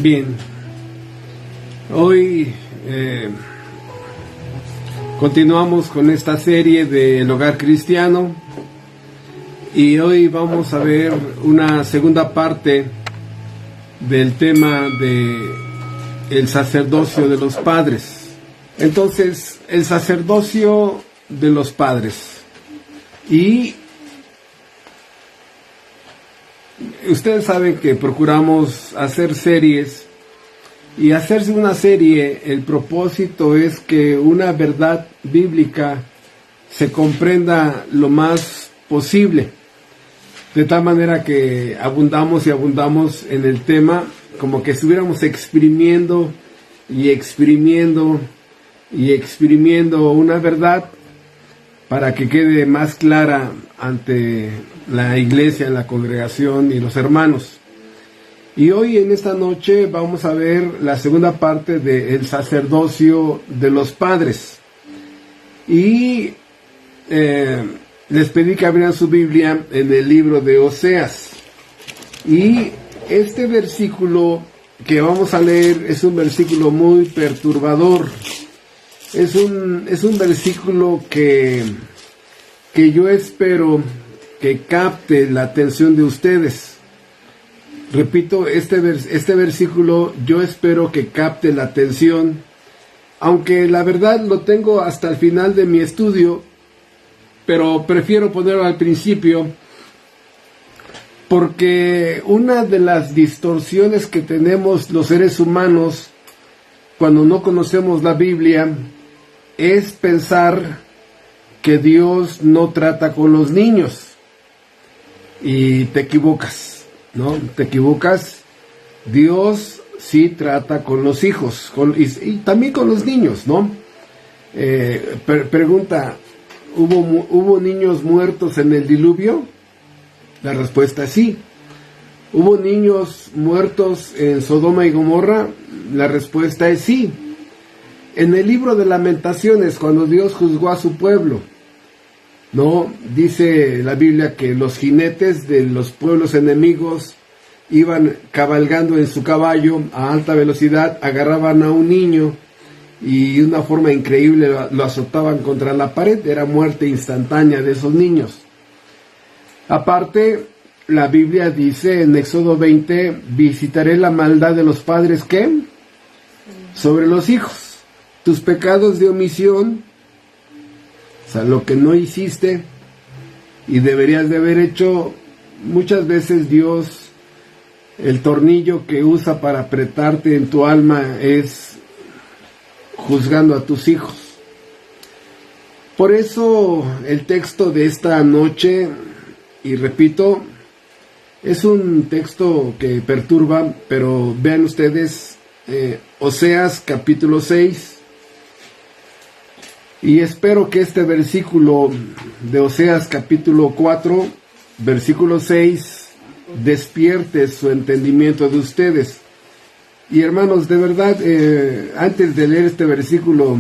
Bien, hoy continuamos con esta serie del hogar cristiano y hoy vamos a ver una segunda parte del tema de el sacerdocio de los padres. Entonces, el sacerdocio de los padres. Y ustedes saben que procuramos hacer series, y hacerse una serie, el propósito es que una verdad bíblica se comprenda lo más posible, de tal manera que abundamos y abundamos en el tema, como que estuviéramos exprimiendo y exprimiendo y exprimiendo una verdad para que quede más clara ante la iglesia, la congregación y los hermanos. Y hoy en esta noche vamos a ver la segunda parte del sacerdocio de los padres. Y les pedí que abrieran su Biblia en el libro de Oseas. Y este versículo que vamos a leer es un versículo muy perturbador. Es un versículo que yo espero que capte la atención de ustedes. Repito, este versículo yo espero que capte la atención, aunque la verdad lo tengo hasta el final de mi estudio, pero prefiero ponerlo al principio, porque una de las distorsiones que tenemos los seres humanos cuando no conocemos la Biblia es pensar que Dios no trata con los niños, y te equivocas. ¿No? Te equivocas. Dios sí trata con los hijos y también con los niños, ¿no? Pregunta, ¿hubo niños muertos en el diluvio? La respuesta es sí. ¿Hubo niños muertos en Sodoma y Gomorra? La respuesta es sí. En el libro de Lamentaciones, cuando Dios juzgó a su pueblo, ¿no? Dice la Biblia que los jinetes de los pueblos enemigos iban cabalgando en su caballo a alta velocidad, agarraban a un niño y de una forma increíble lo azotaban contra la pared. Era muerte instantánea de esos niños. Aparte, la Biblia dice en Éxodo 20, visitaré la maldad de los padres, ¿qué? Sobre los hijos. Tus pecados de omisión, o sea, lo que no hiciste y deberías de haber hecho. Muchas veces Dios, el tornillo que usa para apretarte en tu alma es juzgando a tus hijos. Por eso el texto de esta noche, y repito, es un texto que perturba, pero vean ustedes Oseas capítulo 6. Y espero que este versículo de Oseas capítulo 4, versículo 6, despierte su entendimiento de ustedes. Y hermanos, de verdad, antes de leer este versículo,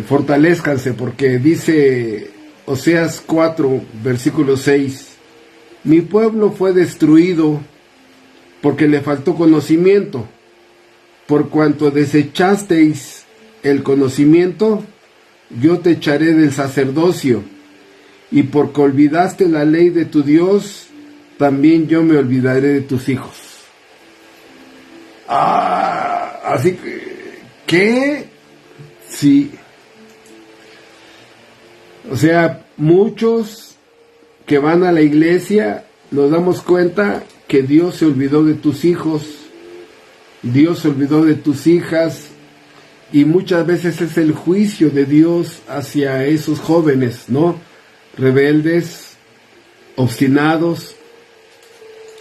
fortalezcanse, porque dice Oseas 4, versículo 6, mi pueblo fue destruido porque le faltó conocimiento, por cuanto desechasteis el conocimiento, yo te echaré del sacerdocio, y porque olvidaste la ley de tu Dios, también yo me olvidaré de tus hijos. Así que, ¿qué? Sí. O sea, muchos que van a la iglesia, nos damos cuenta que Dios se olvidó de tus hijos, Dios se olvidó de tus hijas, y muchas veces es el juicio de Dios hacia esos jóvenes, ¿no? Rebeldes, obstinados.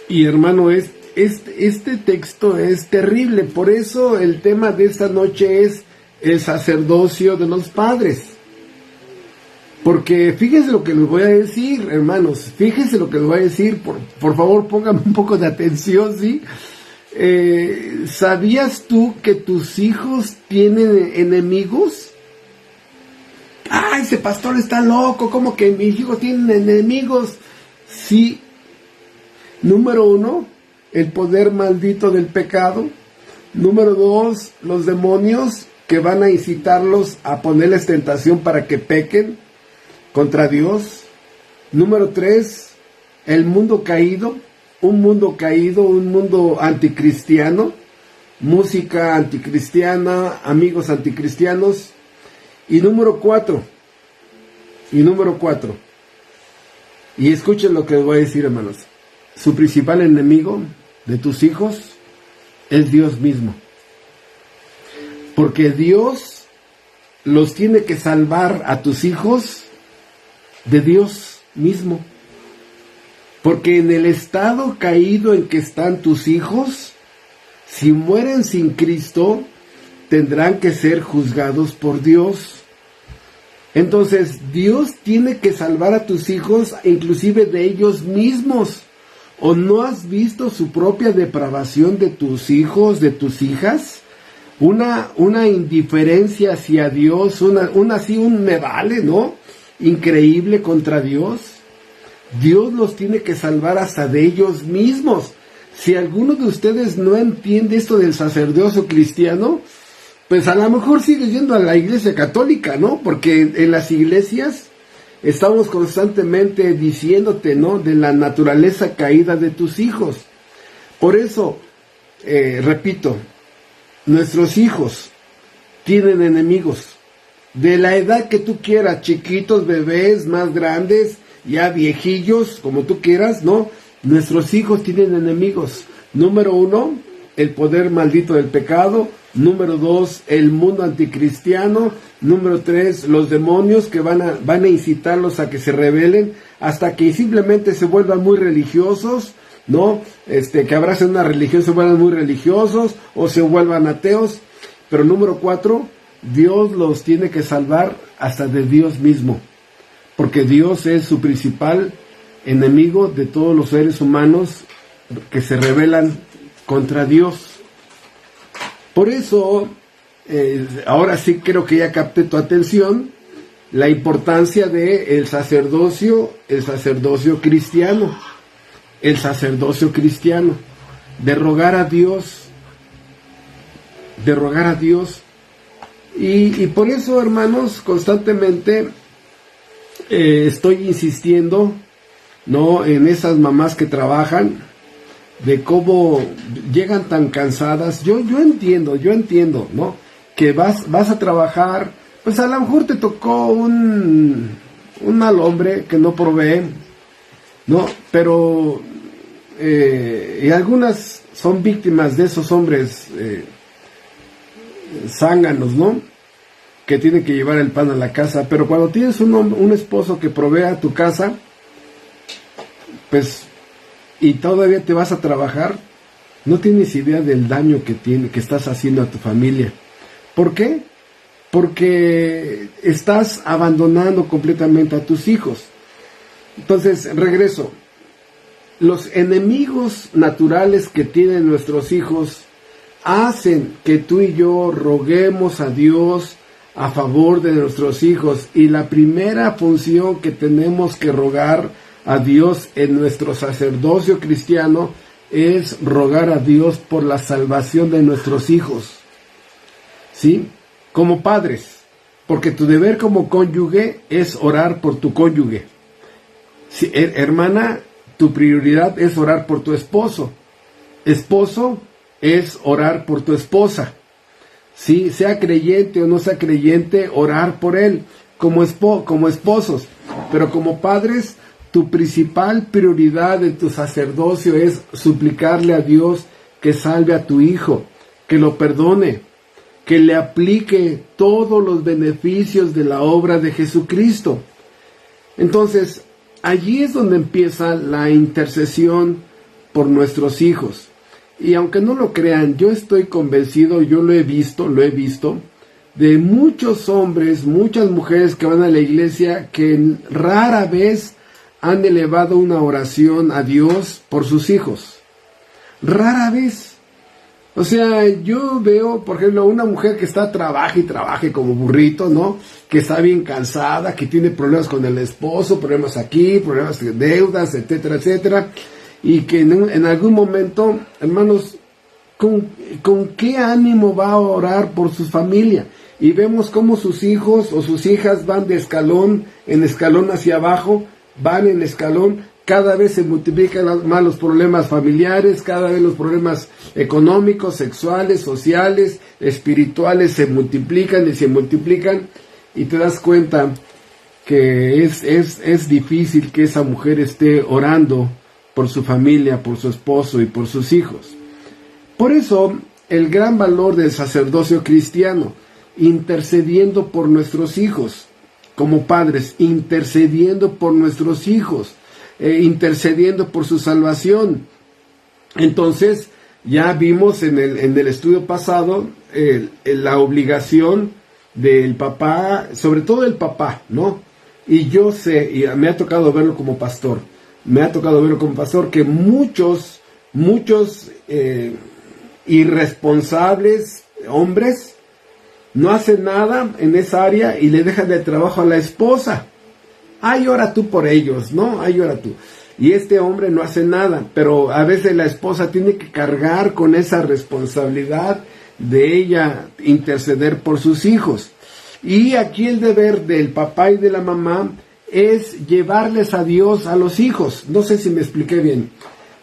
Y hermano, este texto es terrible. Por eso el tema de esta noche es el sacerdocio de los padres. Porque fíjense lo que les voy a decir, hermanos. Fíjense lo que les voy a decir. Por favor, pónganme un poco de atención, ¿sí? ¿Sabías tú que tus hijos tienen enemigos? ¡Ay, ese pastor está loco! ¿Cómo que mis hijos tienen enemigos? Sí. Número uno, el poder maldito del pecado. Número 2, los demonios que van a incitarlos a ponerles tentación para que pequen contra Dios. Número 3, el mundo caído, un mundo anticristiano, música anticristiana, amigos anticristianos. Y número 4, y escuchen lo que les voy a decir, hermanos, su principal enemigo de tus hijos es Dios mismo. Porque Dios los tiene que salvar a tus hijos de Dios mismo. Porque en el estado caído en que están tus hijos, si mueren sin Cristo, tendrán que ser juzgados por Dios. Entonces, Dios tiene que salvar a tus hijos, inclusive de ellos mismos. ¿O no has visto su propia depravación de tus hijos, de tus hijas? Una indiferencia hacia Dios, un me vale, ¿no? Increíble contra Dios. Dios los tiene que salvar hasta de ellos mismos. Si alguno de ustedes no entiende esto del sacerdocio cristiano, pues a lo mejor sigue yendo a la iglesia católica, ¿no? Porque en las iglesias estamos constantemente diciéndote, ¿no?, de la naturaleza caída de tus hijos. Por eso, repito, nuestros hijos tienen enemigos. De la edad que tú quieras, chiquitos, bebés, más grandes, ya viejillos, como tú quieras, ¿no? Nuestros hijos tienen enemigos. Número 1, el poder maldito del pecado. Número 2, el mundo anticristiano. Número 3, los demonios que van a incitarlos a que se rebelen hasta que simplemente se vuelvan muy religiosos, ¿no? Que abracen una religión, se vuelvan muy religiosos o se vuelvan ateos. Pero número 4, Dios los tiene que salvar hasta de Dios mismo, porque Dios es su principal enemigo de todos los seres humanos que se rebelan contra Dios. Por eso, ahora sí creo que ya capté tu atención, la importancia de el sacerdocio cristiano, de rogar a Dios, y por eso, hermanos, constantemente estoy insistiendo, ¿no?, en esas mamás que trabajan, de cómo llegan tan cansadas. Yo entiendo, ¿no?, que vas a trabajar, pues a lo mejor te tocó un mal hombre que no provee, ¿no? Pero y algunas son víctimas de esos hombres zánganos, ¿no?, que tienen que llevar el pan a la casa. Pero cuando tienes un esposo que provea tu casa, pues, y todavía te vas a trabajar, no tienes idea del daño que estás haciendo a tu familia. ¿Por qué? Porque estás abandonando completamente a tus hijos. Entonces, regreso. Los enemigos naturales que tienen nuestros hijos hacen que tú y yo roguemos a Dios a favor de nuestros hijos. Y la primera función que tenemos que rogar a Dios en nuestro sacerdocio cristiano es rogar a Dios por la salvación de nuestros hijos, ¿sí? Como padres, porque tu deber como cónyuge es orar por tu cónyuge. Sí, hermana, tu prioridad es orar por tu esposo. Esposo es orar por tu esposa. Sí, sea creyente o no sea creyente, orar por él como esposos. Pero como padres, tu principal prioridad en tu sacerdocio es suplicarle a Dios que salve a tu hijo, que lo perdone, que le aplique todos los beneficios de la obra de Jesucristo. Entonces, allí es donde empieza la intercesión por nuestros hijos. Y aunque no lo crean, yo estoy convencido, yo lo he visto, de muchos hombres, muchas mujeres que van a la iglesia que rara vez han elevado una oración a Dios por sus hijos. Rara vez. O sea, yo veo, por ejemplo, una mujer que trabaje como burrito, ¿no? Que está bien cansada, que tiene problemas con el esposo, problemas aquí, problemas de deudas, etcétera, etcétera. y que en algún momento, hermanos, ¿con qué ánimo va a orar por su familia? Y vemos cómo sus hijos o sus hijas van de escalón en escalón hacia abajo, van en escalón, cada vez se multiplican más los problemas familiares, cada vez los problemas económicos, sexuales, sociales, espirituales se multiplican, y te das cuenta que es difícil que esa mujer esté orando por su familia, por su esposo y por sus hijos. Por eso, el gran valor del sacerdocio cristiano, intercediendo por nuestros hijos, como padres, intercediendo por nuestros hijos, intercediendo por su salvación. Entonces, ya vimos en el estudio pasado la obligación del papá, sobre todo el papá, ¿no? Y yo sé, y me ha tocado verlo como pastor, que muchos irresponsables hombres no hacen nada en esa área y le dejan el trabajo a la esposa. Ay, ora tú por ellos, ¿no? Ay, ora tú. Y este hombre no hace nada, pero a veces la esposa tiene que cargar con esa responsabilidad de ella interceder por sus hijos. Y aquí el deber del papá y de la mamá es llevarles a Dios a los hijos. No sé si me expliqué bien.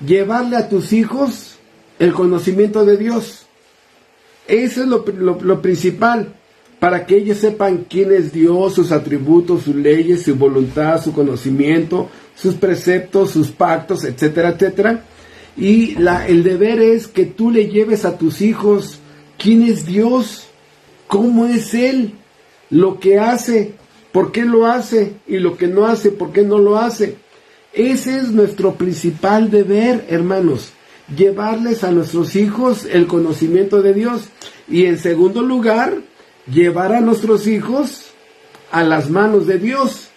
Llevarle a tus hijos el conocimiento de Dios. Eso es lo principal, para que ellos sepan quién es Dios, sus atributos, sus leyes, su voluntad, su conocimiento, sus preceptos, sus pactos, etcétera, etcétera. Y el deber es que tú le lleves a tus hijos quién es Dios, cómo es Él, lo que hace, por qué lo hace, y lo que no hace, por qué no lo hace. Ese es nuestro principal deber, hermanos. Llevarles a nuestros hijos el conocimiento de Dios. Y en segundo lugar, llevar a nuestros hijos a las manos de Dios.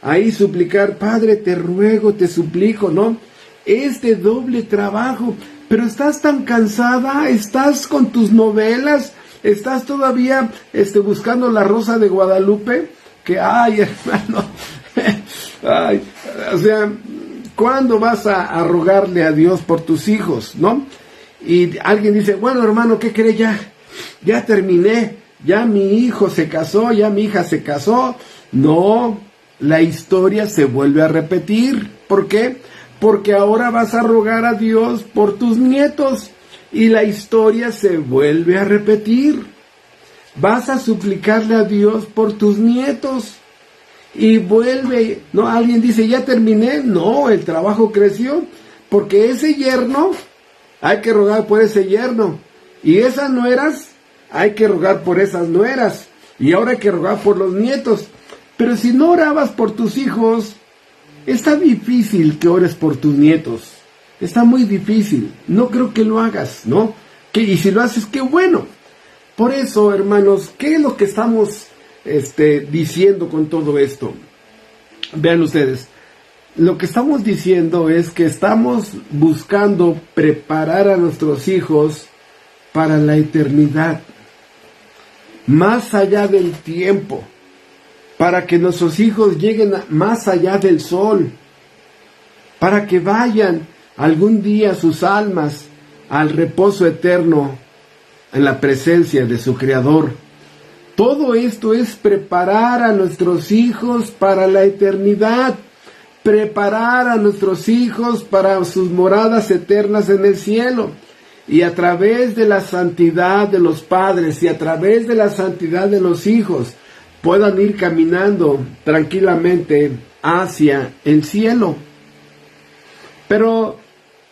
Ahí suplicar, Padre, te ruego, te suplico, ¿no? Es de doble trabajo. Pero estás tan cansada, estás con tus novelas, estás todavía buscando la Rosa de Guadalupe, que, ay, hermano, ay, o sea, ¿cuándo vas a rogarle a Dios por tus hijos, no? Y alguien dice, bueno, hermano, ¿qué cree? Ya terminé, ya mi hijo se casó, ya mi hija se casó. No, la historia se vuelve a repetir. ¿Por qué? Porque ahora vas a rogar a Dios por tus nietos y la historia se vuelve a repetir. Vas a suplicarle a Dios por tus nietos. Y vuelve, no, alguien dice, ya terminé, no, el trabajo creció, porque ese yerno, hay que rogar por ese yerno, y esas nueras, hay que rogar por esas nueras, y ahora hay que rogar por los nietos. Pero si no orabas por tus hijos, está difícil que ores por tus nietos, está muy difícil, no creo que lo hagas, ¿no? Y si lo haces, qué bueno. Por eso, hermanos, ¿qué es lo que estamos diciendo con todo esto? Vean ustedes, lo que estamos diciendo es que estamos buscando preparar a nuestros hijos para la eternidad, más allá del tiempo, para que nuestros hijos lleguen más allá del sol, para que vayan algún día sus almas al reposo eterno en la presencia de su Creador. Todo esto es preparar a nuestros hijos para la eternidad, preparar a nuestros hijos para sus moradas eternas en el cielo. Y a través de la santidad de los padres y a través de la santidad de los hijos, puedan ir caminando tranquilamente hacia el cielo. Pero,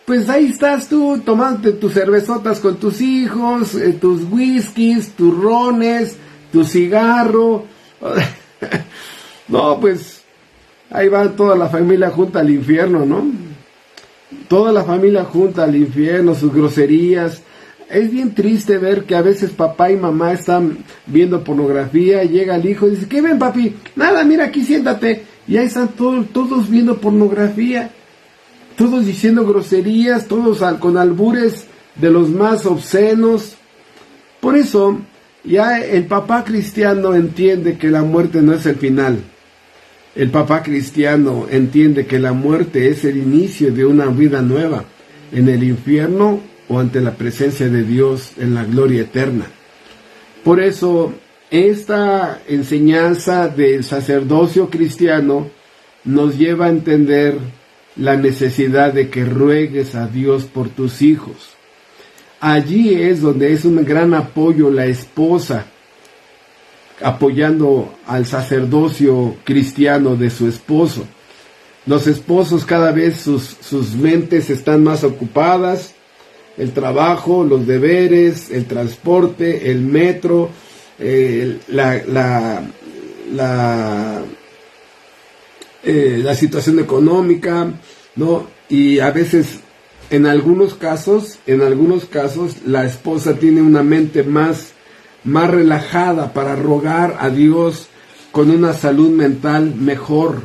pues ahí estás tú, tomándote tus cervezotas con tus hijos, tus whiskies, tus rones, tu cigarro. No, pues ahí va toda la familia junta al infierno, ¿no? Toda la familia junta al infierno, sus groserías. Es bien triste ver que a veces papá y mamá están viendo pornografía y llega el hijo y dice, ¿qué ven, papi? Nada, mira, aquí siéntate. Y ahí están todos viendo pornografía, todos diciendo groserías, todos con albures de los más obscenos. Por eso, ya el papá cristiano entiende que la muerte no es el final. El papá cristiano entiende que la muerte es el inicio de una vida nueva en el infierno o ante la presencia de Dios en la gloria eterna. Por eso, esta enseñanza del sacerdocio cristiano nos lleva a entender la necesidad de que ruegues a Dios por tus hijos. Allí es donde es un gran apoyo la esposa, apoyando al sacerdocio cristiano de su esposo. Los esposos cada vez sus mentes están más ocupadas, el trabajo, los deberes, el transporte, el metro, la situación económica, ¿no? Y a veces, en algunos casos, la esposa tiene una mente más relajada para rogar a Dios con una salud mental mejor.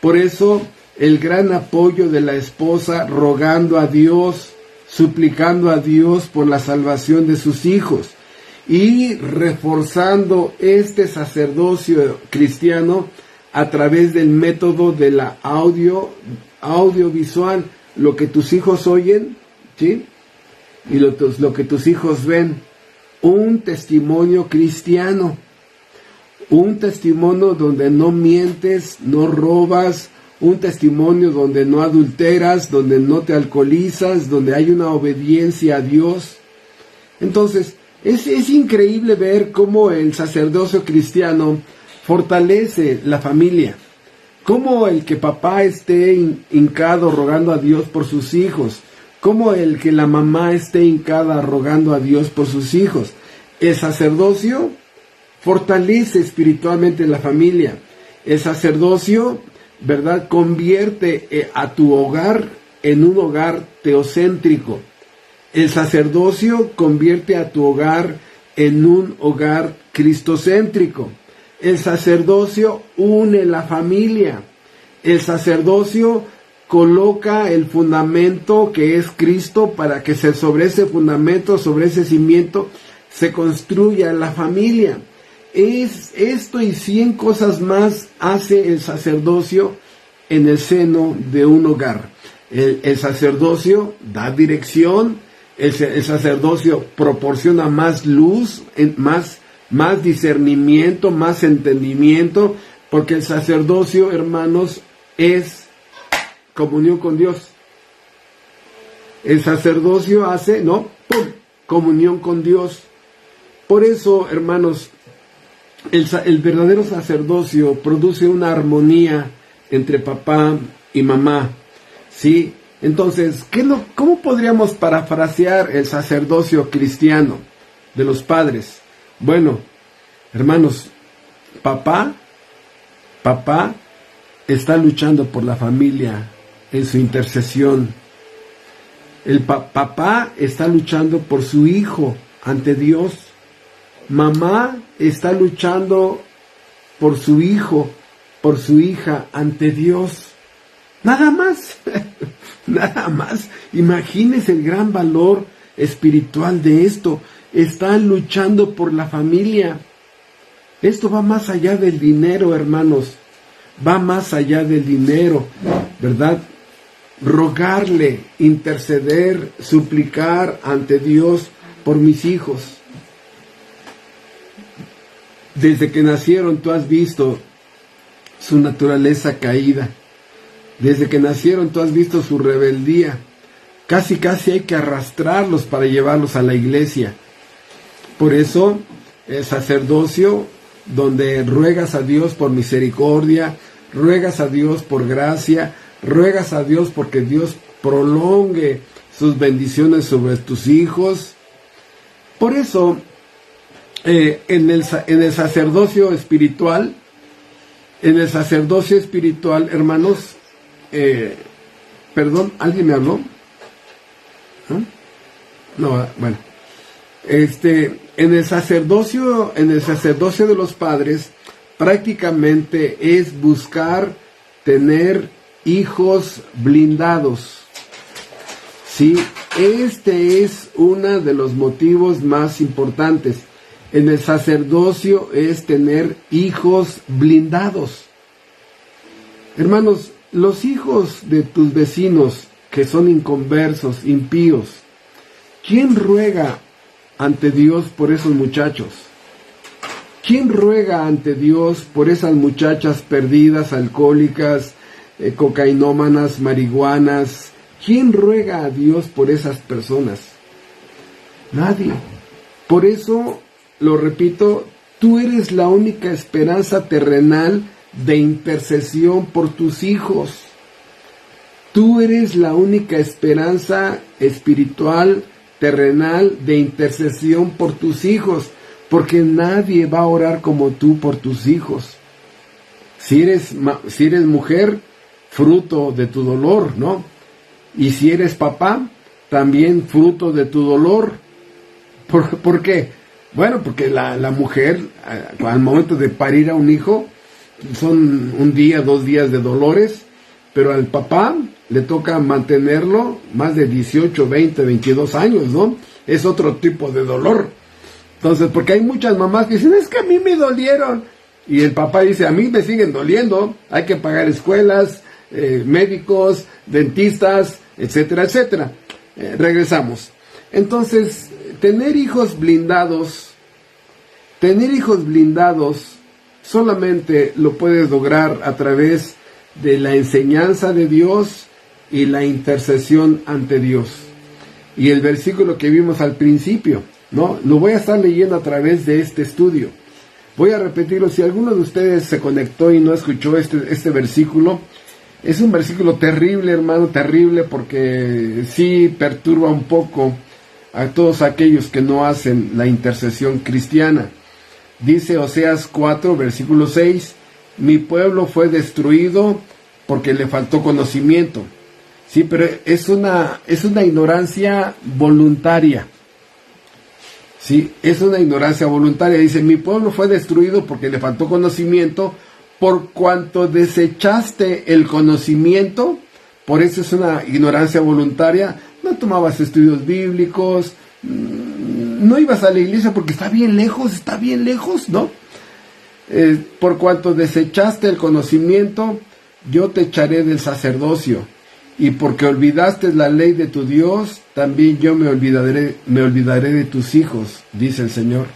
Por eso, el gran apoyo de la esposa rogando a Dios, suplicando a Dios por la salvación de sus hijos y reforzando este sacerdocio cristiano a través del método de la audiovisual, lo que tus hijos oyen, ¿sí? Y lo que tus hijos ven. Un testimonio cristiano, un testimonio donde no mientes, no robas, un testimonio donde no adulteras, donde no te alcoholizas, donde hay una obediencia a Dios. Entonces, es increíble ver cómo el sacerdocio cristiano fortalece la familia, cómo el que papá esté hincado rogando a Dios por sus hijos, cómo el que la mamá esté hincada rogando a Dios por sus hijos. El sacerdocio fortalece espiritualmente la familia. El sacerdocio, ¿verdad?, convierte a tu hogar en un hogar teocéntrico. El sacerdocio convierte a tu hogar en un hogar cristocéntrico. El sacerdocio une la familia. El sacerdocio coloca el fundamento que es Cristo para que sobre ese fundamento, sobre ese cimiento, se construya la familia. Es esto y 100 cosas más hace el sacerdocio en el seno de un hogar. El sacerdocio da dirección, el sacerdocio proporciona más luz, más discernimiento, más entendimiento, porque el sacerdocio, hermanos, es comunión con Dios. El sacerdocio hace, ¿no?, ¡pum!, comunión con Dios. Por eso, hermanos, el verdadero sacerdocio produce una armonía entre papá y mamá, ¿sí? Entonces, ¿cómo podríamos parafrasear el sacerdocio cristiano de los padres? Bueno, hermanos, papá está luchando por la familia en su intercesión. Papá está luchando por su hijo ante Dios. Mamá está luchando por su hijo, por su hija ante Dios. Nada más, nada más. Imagínense el gran valor espiritual de esto. Están luchando por la familia. Esto va más allá del dinero, hermanos. Va más allá del dinero, ¿verdad? Rogarle, interceder, suplicar ante Dios por mis hijos. Desde que nacieron tú has visto su naturaleza caída. Desde que nacieron tú has visto su rebeldía. Casi hay que arrastrarlos para llevarlos a la iglesia. Por eso el sacerdocio, donde ruegas a Dios por misericordia, ruegas a Dios por gracia, ruegas a Dios porque Dios prolongue sus bendiciones sobre tus hijos. Por eso, en el sacerdocio espiritual, hermanos, perdón, ¿alguien me habló? No, bueno. En el sacerdocio de los padres, prácticamente es buscar tener hijos blindados. Sí, este es uno de los motivos más importantes. En el sacerdocio es tener hijos blindados. Hermanos, los hijos de tus vecinos que son inconversos, impíos, ¿quién ruega ante Dios por esos muchachos? ¿Quién ruega ante Dios por esas muchachas perdidas, alcohólicas, cocainómanas, marihuanas? ¿Quién ruega a Dios por esas personas? Nadie. Por eso, lo repito, tú eres la única esperanza terrenal de intercesión por tus hijos. Tú eres la única esperanza espiritual, terrenal, de intercesión por tus hijos, porque nadie va a orar como tú por tus hijos. Si eres mujer, fruto de tu dolor, ¿no? Y si eres papá, también fruto de tu dolor. ¿Por qué? Bueno, porque la mujer, al momento de parir a un hijo, son 1 día, 2 días de dolores, pero al papá le toca mantenerlo más de 18, 20, 22 años, ¿no? Es otro tipo de dolor. Entonces, porque hay muchas mamás que dicen, es que a mí me dolieron. Y el papá dice, a mí me siguen doliendo, hay que pagar escuelas, médicos, dentistas, etcétera, etcétera. Regresamos. Entonces, tener hijos blindados solamente lo puedes lograr a través de la enseñanza de Dios y la intercesión ante Dios. Y el versículo que vimos al principio, ¿no? Lo voy a estar leyendo a través de este estudio. Voy a repetirlo. Si alguno de ustedes se conectó y no escuchó este versículo, es un versículo terrible, hermano, terrible, porque sí perturba un poco a todos aquellos que no hacen la intercesión cristiana. Dice Oseas 4, versículo 6, mi pueblo fue destruido porque le faltó conocimiento. Sí, pero es una ignorancia voluntaria. Sí, es una ignorancia voluntaria. Dice, mi pueblo fue destruido porque le faltó conocimiento, por cuanto desechaste el conocimiento. Por eso es una ignorancia voluntaria. No tomabas estudios bíblicos, no ibas a la iglesia porque está bien lejos, ¿no? Por cuanto desechaste el conocimiento, yo te echaré del sacerdocio. Y porque olvidaste la ley de tu Dios, también yo me olvidaré de tus hijos, dice el Señor.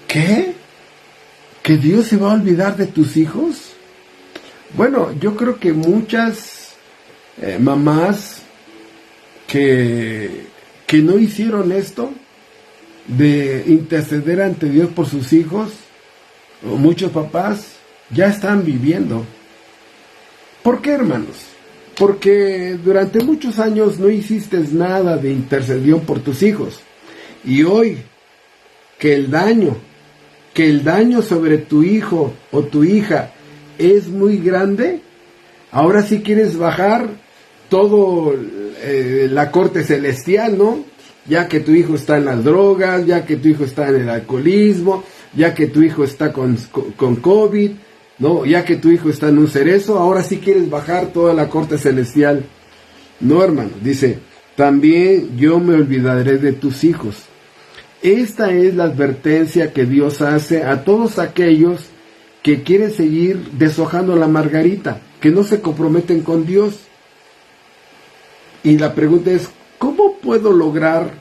¿Qué? ¿Que Dios se va a olvidar de tus hijos? Bueno, yo creo que muchas mamás que no hicieron esto, de interceder ante Dios por sus hijos, o muchos papás, ya están viviendo. ¿Por qué, hermanos? Porque durante muchos años no hiciste nada de intercesión por tus hijos. Y hoy, que el daño sobre tu hijo o tu hija es muy grande, ahora sí quieres bajar todo la corte celestial, ¿no? Ya que tu hijo está en las drogas, ya que tu hijo está en el alcoholismo, ya que tu hijo está con COVID, ¿no? Ya que tu hijo está en un cerezo, ahora sí quieres bajar toda la corte celestial. No, hermano, dice, también yo me olvidaré de tus hijos. Esta es la advertencia que Dios hace a todos aquellos que quieren seguir deshojando la margarita, que no se comprometen con Dios. Y la pregunta es, ¿cómo puedo lograr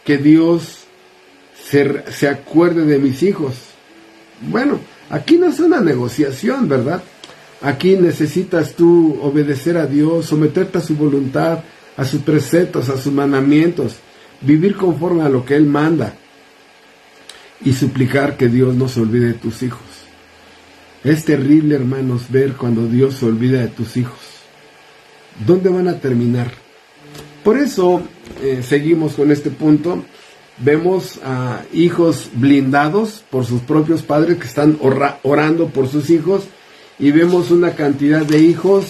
que Dios se acuerde de mis hijos? Bueno, aquí no es una negociación, ¿verdad? Aquí necesitas tú obedecer a Dios, someterte a su voluntad, a sus preceptos, a sus mandamientos, vivir conforme a lo que Él manda y suplicar que Dios no se olvide de tus hijos. Es terrible, hermanos, ver cuando Dios se olvida de tus hijos. ¿Dónde van a terminar? Por eso seguimos con este punto. Vemos a hijos blindados por sus propios padres que están orando por sus hijos, y vemos una cantidad de hijos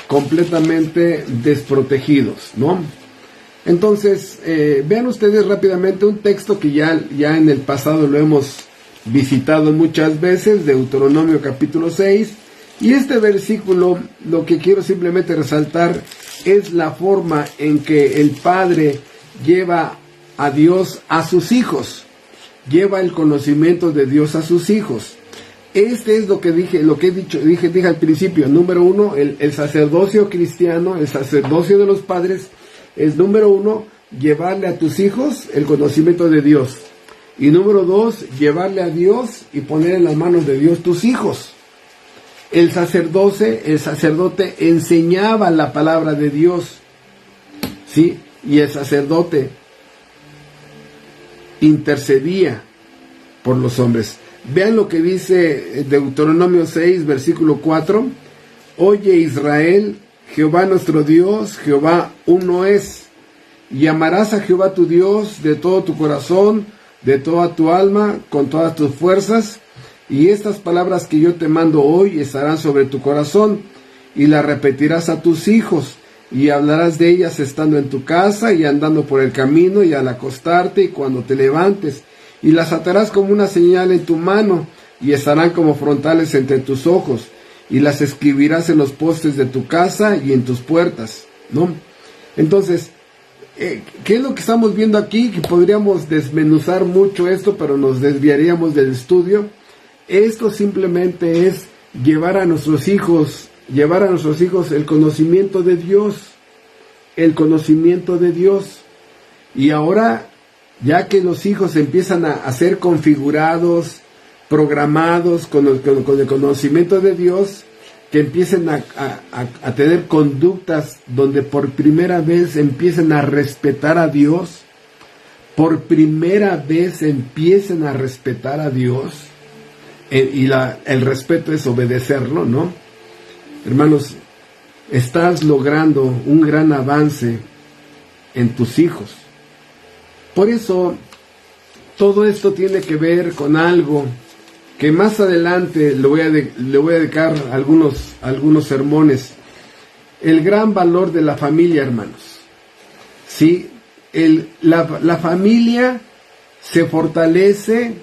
completamente desprotegidos, ¿no? Entonces, vean ustedes rápidamente un texto que ya en el pasado lo hemos visitado muchas veces, Deuteronomio capítulo 6, y este versículo, lo que quiero simplemente resaltar es la forma en que el Padre lleva a Dios a sus hijos, lleva el conocimiento de Dios a sus hijos. Este es lo que dije, dije al principio. Número uno, el sacerdocio cristiano, el sacerdocio de los padres, es número uno, llevarle a tus hijos el conocimiento de Dios. Y número dos, llevarle a Dios y poner en las manos de Dios tus hijos. El sacerdote enseñaba la palabra de Dios, ¿sí? Y el sacerdote intercedía por los hombres. Vean lo que dice Deuteronomio 6, versículo 4. Oye Israel, Jehová nuestro Dios, Jehová uno es. Y amarás a Jehová tu Dios de todo tu corazón, de toda tu alma, con todas tus fuerzas. Y estas palabras que yo te mando hoy estarán sobre tu corazón, y las repetirás a tus hijos, y hablarás de ellas estando en tu casa, y andando por el camino, y al acostarte, y cuando te levantes. Y las atarás como una señal en tu mano, y estarán como frontales entre tus ojos, y las escribirás en los postes de tu casa y en tus puertas, ¿no? Entonces, ¿qué es lo que estamos viendo aquí? Que podríamos desmenuzar mucho esto, pero nos desviaríamos del estudio. Esto simplemente es llevar a nuestros hijos el conocimiento de Dios, Y ahora, ya que los hijos empiezan a ser configurados, programados con el conocimiento de Dios, que empiecen a tener conductas donde por primera vez empiecen a respetar a Dios, y el respeto es obedecerlo, ¿no? Hermanos, estás logrando un gran avance en tus hijos. Por eso, todo esto tiene que ver con algo que más adelante le voy a dedicar algunos sermones. El gran valor de la familia, hermanos. ¿Sí? La familia se fortalece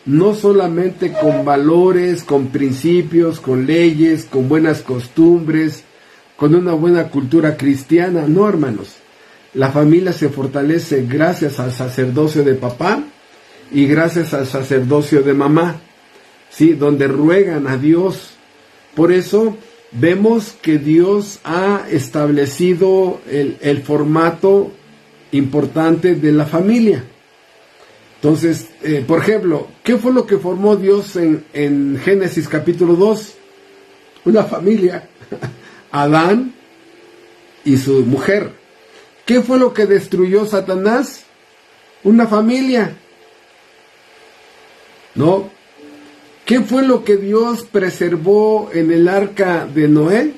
no solamente con valores, con principios, con leyes, con buenas costumbres, con una buena cultura cristiana. No, hermanos. La familia se fortalece gracias al sacerdocio de papá y gracias al sacerdocio de mamá, ¿sí? Donde ruegan a Dios. Por eso vemos que Dios ha establecido el formato importante de la familia. Entonces, por ejemplo, ¿qué fue lo que formó Dios en Génesis capítulo 2? Una familia, Adán y su mujer. ¿Qué fue lo que destruyó Satanás? Una familia, ¿no? ¿Qué fue lo que Dios preservó en el arca de Noé?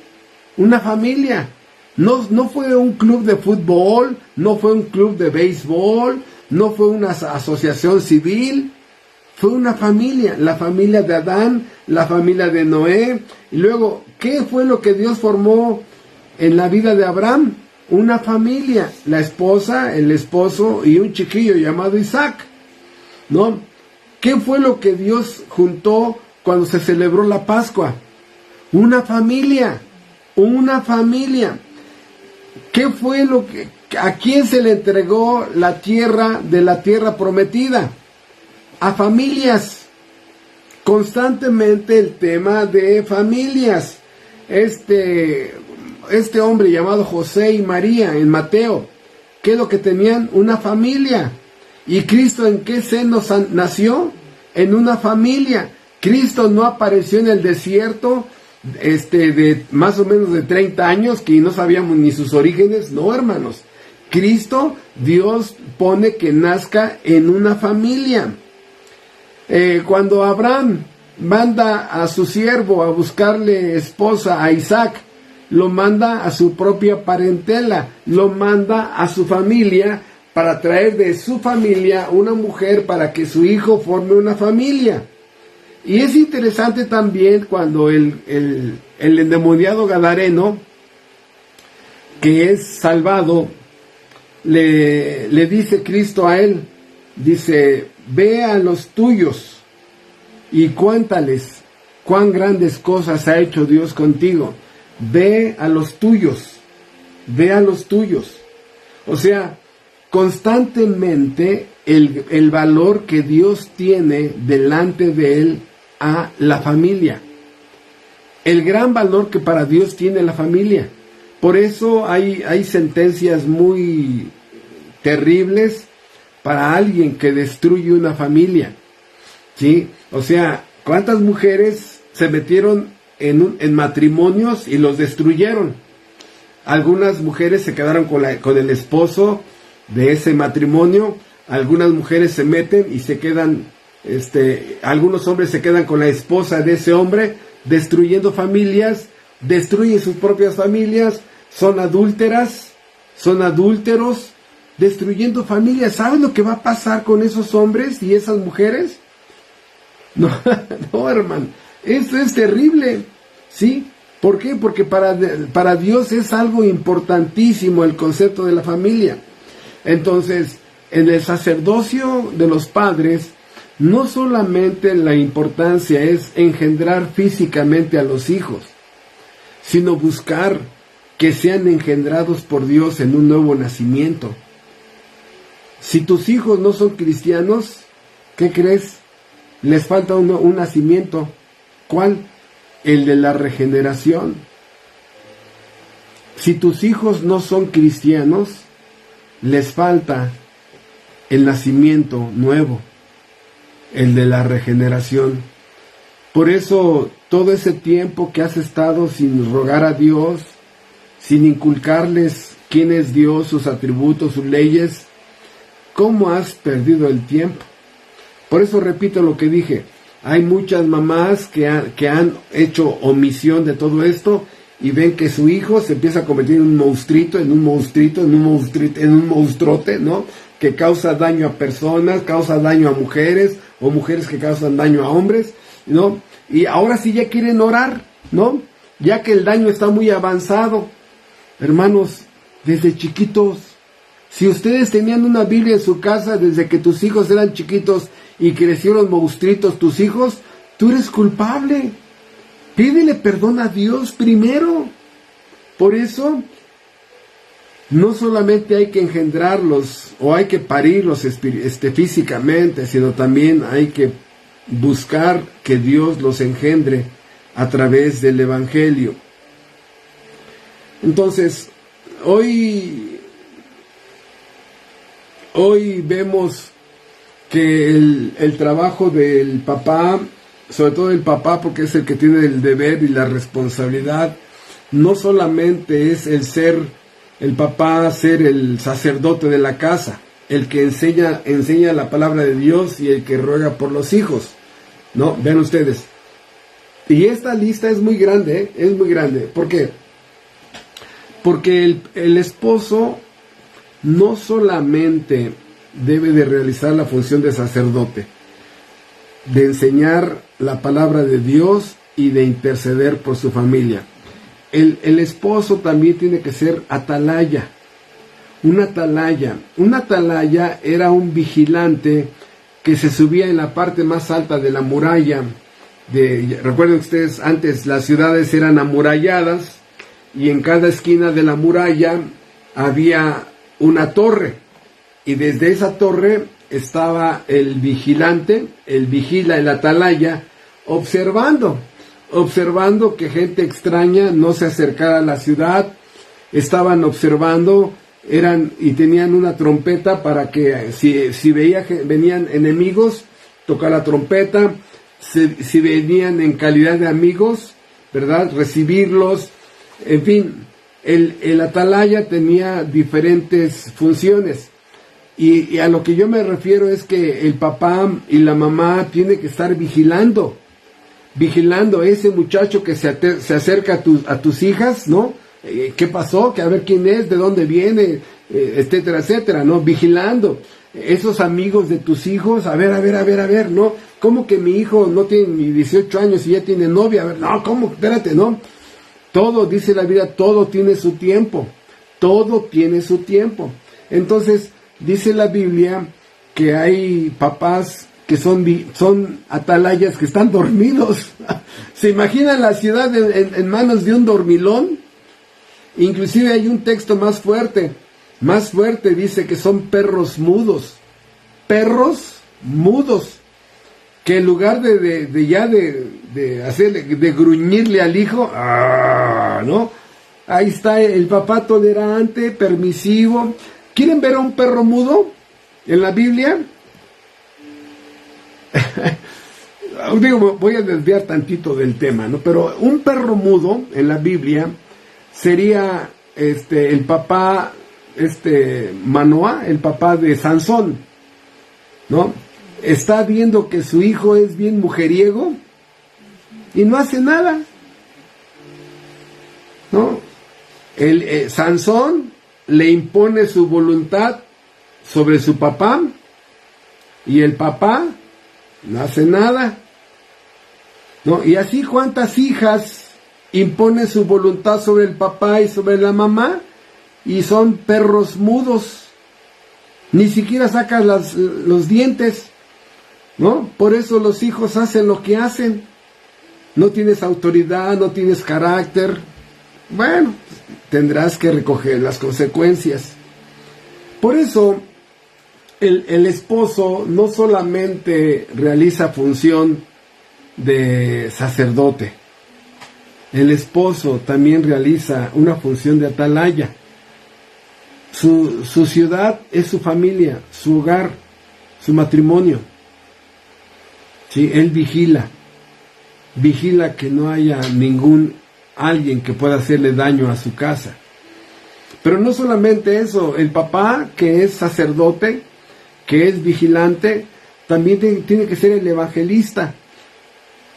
Una familia. No fue un club de fútbol, no fue un club de béisbol, no fue una asociación civil, fue una familia, la familia de Adán, la familia de Noé. Y luego, ¿qué fue lo que Dios formó en la vida de Abraham? Una familia, la esposa, el esposo y un chiquillo llamado Isaac, ¿no? ¿Qué fue lo que Dios juntó cuando se celebró la Pascua? Una familia. ¿Qué fue a quién se le entregó la tierra prometida? A familias. Constantemente el tema de familias. Este hombre llamado José y María en Mateo, ¿qué es lo que tenían? Una familia. ¿Y Cristo en qué seno nació? En una familia. Cristo no apareció en el desierto de más o menos de 30 años, que no sabíamos ni sus orígenes. No, hermanos. Cristo, Dios pone que nazca en una familia. Cuando Abraham manda a su siervo a buscarle esposa a Isaac, lo manda a su propia parentela, lo manda a su familia para traer de su familia una mujer para que su hijo forme una familia. Y es interesante también cuando el endemoniado gadareno, que es salvado, le dice Cristo a él, dice, ve a los tuyos y cuéntales cuán grandes cosas ha hecho Dios contigo. Ve a los tuyos. O sea, constantemente el valor que Dios tiene delante de Él a la familia, el gran valor que para Dios tiene la familia. Por eso hay sentencias muy terribles para alguien que destruye una familia, ¿sí? O sea, ¿cuántas mujeres se metieron en matrimonios y los destruyeron? Algunas mujeres se quedaron con el esposo de ese matrimonio, algunas mujeres se meten y se quedan, algunos hombres se quedan con la esposa de ese hombre, destruyendo familias, destruyen sus propias familias, son adúlteras, son adúlteros, destruyendo familias. ¿Sabes lo que va a pasar con esos hombres y esas mujeres? No, no, hermano, esto es terrible, ¿sí? ¿Por qué? Porque para Dios es algo importantísimo el concepto de la familia. Entonces, en el sacerdocio de los padres, no solamente la importancia es engendrar físicamente a los hijos, sino buscar que sean engendrados por Dios en un nuevo nacimiento. Si tus hijos no son cristianos, ¿qué crees? Les falta un nacimiento. ¿Cuál? El de la regeneración. Si tus hijos no son cristianos, les falta el nacimiento nuevo, el de la regeneración. Por eso, todo ese tiempo que has estado sin rogar a Dios, sin inculcarles quién es Dios, sus atributos, sus leyes, ¿cómo has perdido el tiempo? Por eso repito lo que dije. Hay muchas mamás que han hecho omisión de todo esto y ven que su hijo se empieza a convertir en un monstruote, ¿no? Que causa daño a personas, causa daño a mujeres, o mujeres que causan daño a hombres, ¿no? Y ahora sí ya quieren orar, ¿no? Ya que el daño está muy avanzado. Hermanos, desde chiquitos, si ustedes tenían una Biblia en su casa desde que tus hijos eran chiquitos y crecieron monstruitos tus hijos, tú eres culpable. Pídele perdón a Dios primero. Por eso, no solamente hay que engendrarlos o hay que parirlos físicamente, sino también hay que buscar que Dios los engendre a través del Evangelio. Entonces, hoy vemos que el trabajo del papá, sobre todo el papá, porque es el que tiene el deber y la responsabilidad, no solamente es el papá ser el sacerdote de la casa, el que enseña la palabra de Dios y el que ruega por los hijos, ¿no? Vean ustedes. Y esta lista es muy grande, ¿eh? Es muy grande. ¿Por qué? Porque el esposo no solamente debe de realizar la función de sacerdote, de enseñar la palabra de Dios y de interceder por su familia. El esposo también tiene que ser atalaya. Un atalaya era un vigilante que se subía en la parte más alta de la muralla. Recuerden ustedes, antes las ciudades eran amuralladas y en cada esquina de la muralla había una torre, y desde esa torre estaba el vigilante, el vigila, el atalaya, observando que gente extraña no se acercara a la ciudad. Estaban observando, y tenían una trompeta para que si venían enemigos, tocar la trompeta, si venían en calidad de amigos, ¿verdad?, recibirlos. En fin, el atalaya tenía diferentes funciones, y a lo que yo me refiero es que el papá y la mamá tienen que estar vigilando a ese muchacho que se acerca a tus hijas, ¿no? ¿Qué pasó? Que a ver quién es, de dónde viene, etcétera, etcétera, ¿no? Vigilando esos amigos de tus hijos, a ver, ¿no? ¿Cómo que mi hijo no tiene ni 18 años y ya tiene novia? A ver, no, ¿cómo? Espérate, ¿no? Todo, dice la Biblia, todo tiene su tiempo. Todo tiene su tiempo. Entonces, dice la Biblia que hay papás que son atalayas que están dormidos. ¿Se imaginan la ciudad en manos de un dormilón? Inclusive hay un texto más fuerte, dice que son perros mudos, que en lugar de hacerle, de gruñirle al hijo, ¿no? Ahí está el papá tolerante, permisivo. ¿Quieren ver a un perro mudo en la Biblia? Digo, voy a desviar tantito del tema, ¿no? Pero un perro mudo en la Biblia sería el papá, Manoah, el papá de Sansón, ¿no? Está viendo que su hijo es bien mujeriego y no hace nada, ¿no? Sansón le impone su voluntad sobre su papá y el papá no hace nada, ¿no? Y así cuántas hijas imponen su voluntad sobre el papá y sobre la mamá y son perros mudos, ni siquiera sacan los dientes, ¿no? Por eso los hijos hacen lo que hacen. No tienes autoridad, no tienes carácter. Bueno, tendrás que recoger las consecuencias. Por eso el esposo no solamente realiza función de sacerdote, el esposo también realiza una función de atalaya. Su ciudad es su familia, su hogar, su matrimonio. Sí, él vigila que no haya alguien que pueda hacerle daño a su casa. Pero no solamente eso, el papá que es sacerdote, que es vigilante, también tiene que ser el evangelista.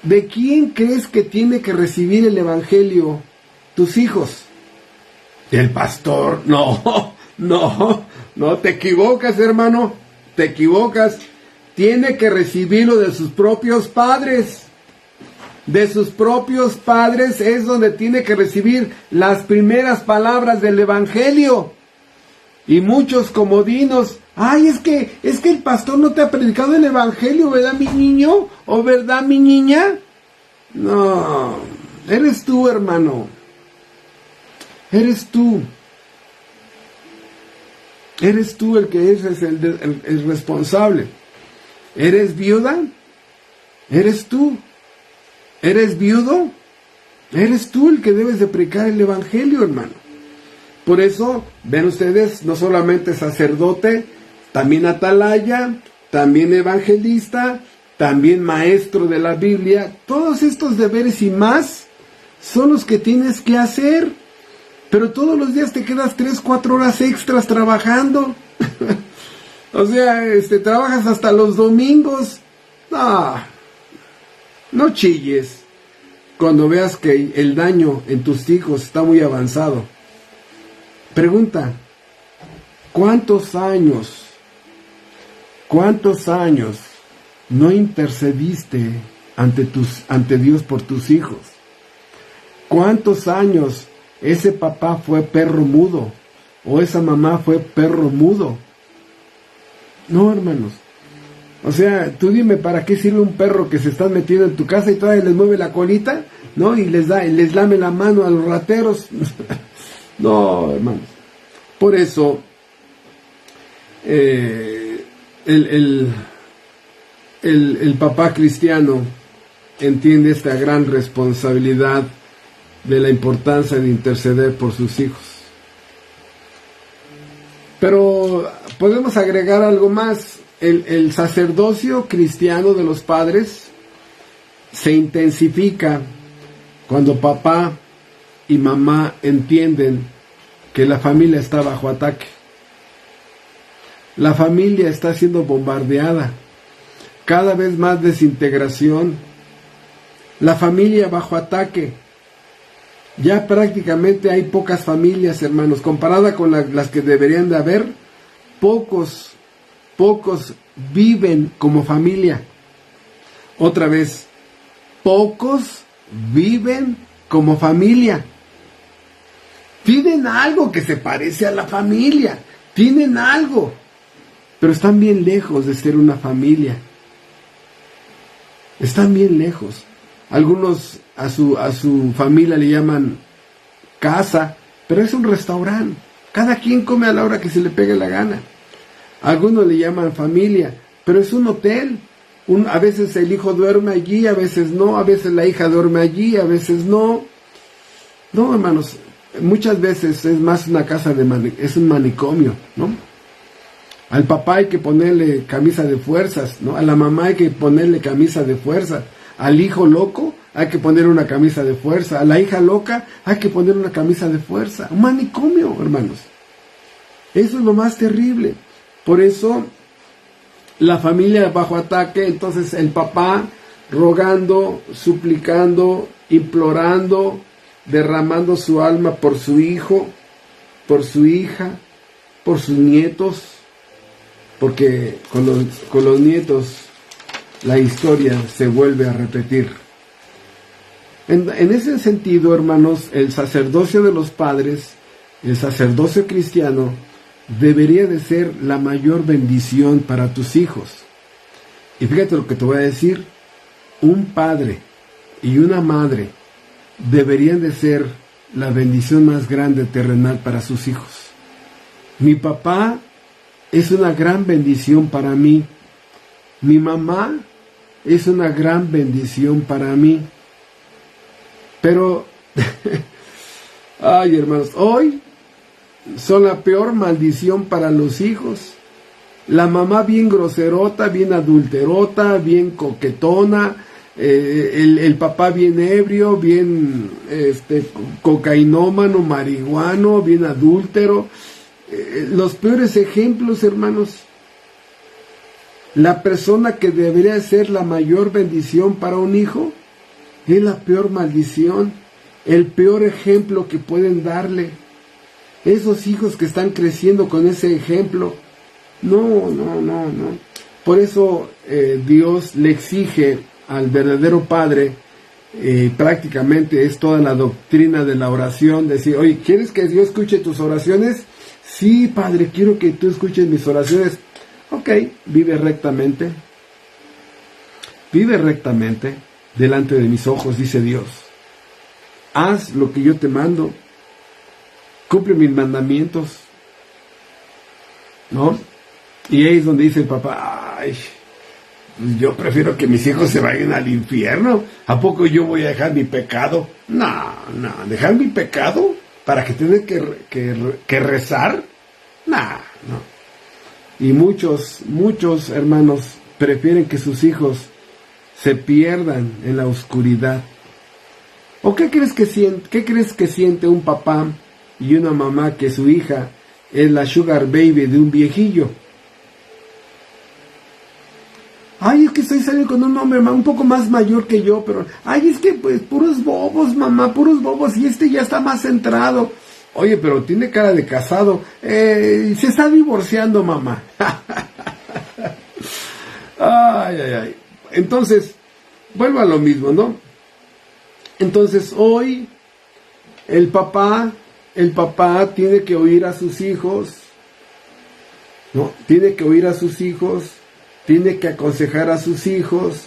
¿De quién crees que tiene que recibir el evangelio tus hijos? ¿Del pastor? No, te equivocas, hermano, te equivocas. Tiene que recibirlo de sus propios padres. De sus propios padres es donde tiene que recibir las primeras palabras del evangelio. Y muchos comodinos, es que el pastor no te ha predicado el evangelio, ¿verdad, mi niño? ¿O verdad, mi niña? No, eres tú, hermano. Eres tú. Eres tú el que es el responsable. ¿Eres viuda? ¿Eres tú? ¿Eres viudo? Eres tú el que debes de predicar el evangelio, hermano. Por eso, ven ustedes, no solamente sacerdote, también atalaya, también evangelista, también maestro de la Biblia. Todos estos deberes y más son los que tienes que hacer. Pero todos los días te quedas 3-4 horas extras trabajando. O sea, trabajas hasta los domingos. No chilles cuando veas que el daño en tus hijos está muy avanzado. Pregunta, ¿cuántos años no intercediste ante Dios por tus hijos? ¿Cuántos años ese papá fue perro mudo o esa mamá fue perro mudo? No, hermanos. O sea, tú dime, ¿para qué sirve un perro que se está metiendo en tu casa y todavía les mueve la colita, ¿no? Y les lame la mano a los rateros. No, hermanos. Por eso, el papá cristiano entiende esta gran responsabilidad de la importancia de interceder por sus hijos. Pero podemos agregar algo más. El sacerdocio cristiano de los padres se intensifica cuando papá y mamá entienden que la familia está bajo ataque. La familia está siendo bombardeada. Cada vez más desintegración. La familia bajo ataque. Ya prácticamente hay pocas familias, hermanos, comparada con las que deberían de haber. Pocos viven como familia. Otra vez, pocos viven como familia. Tienen algo que se parece a la familia, tienen algo, pero están bien lejos de ser una familia. Están bien lejos. Algunos a su familia le llaman casa, pero es un restaurante. Cada quien come a la hora que se le pegue la gana. Algunos le llaman familia, pero es un hotel. A veces el hijo duerme allí, a veces no, a veces la hija duerme allí, a veces no. No, hermanos, muchas veces es más una casa es un manicomio, ¿no? Al papá hay que ponerle camisa de fuerzas, ¿no? A la mamá hay que ponerle camisa de fuerza. Al hijo loco hay que poner una camisa de fuerza. A la hija loca hay que poner una camisa de fuerza. Un manicomio, hermanos. Eso es lo más terrible. Por eso la familia bajo ataque, entonces el papá rogando, suplicando, implorando, derramando su alma por su hijo, por su hija, por sus nietos, porque con los nietos la historia se vuelve a repetir. En ese sentido, hermanos, el sacerdocio de los padres, el sacerdocio cristiano, debería de ser la mayor bendición para tus hijos. Y fíjate lo que te voy a decir, un padre y una madre deberían de ser la bendición más grande terrenal para sus hijos. Mi papá es una gran bendición para mí. Mi mamá es una gran bendición para mí. Pero, ay hermanos, hoy son la peor maldición para los hijos. La mamá bien groserota, bien adulterota, bien coquetona, el papá bien ebrio, bien cocainómano, marihuano, bien adúltero. Los peores ejemplos, hermanos. La persona que debería ser la mayor bendición para un hijo es la peor maldición, el peor ejemplo que pueden darle. Esos hijos que están creciendo con ese ejemplo, no. Por eso Dios le exige al verdadero padre, prácticamente es toda la doctrina de la oración, decir, oye, ¿quieres que Dios escuche tus oraciones? Sí, Padre, quiero que tú escuches mis oraciones. Ok, vive rectamente delante de mis ojos, dice Dios. Haz lo que yo te mando. Cumple mis mandamientos, ¿no? Y ahí es donde dice el papá, ay, yo prefiero que mis hijos se vayan al infierno. ¿A poco yo voy a dejar mi pecado? No, dejar mi pecado para que tenga que rezar. No. Y muchos hermanos prefieren que sus hijos se pierdan en la oscuridad. ¿O qué crees que siente un papá y una mamá que su hija es la sugar baby de un viejillo? Ay, es que estoy saliendo con un hombre un poco más mayor que yo, pero ay, es que pues puros bobos, mamá, puros bobos, y ya está más centrado. Oye, pero tiene cara de casado, se está divorciando, mamá. Ay. Entonces, vuelvo a lo mismo, ¿no? Entonces, hoy, el papá tiene que oír a sus hijos, ¿no? Tiene que oír a sus hijos, tiene que aconsejar a sus hijos,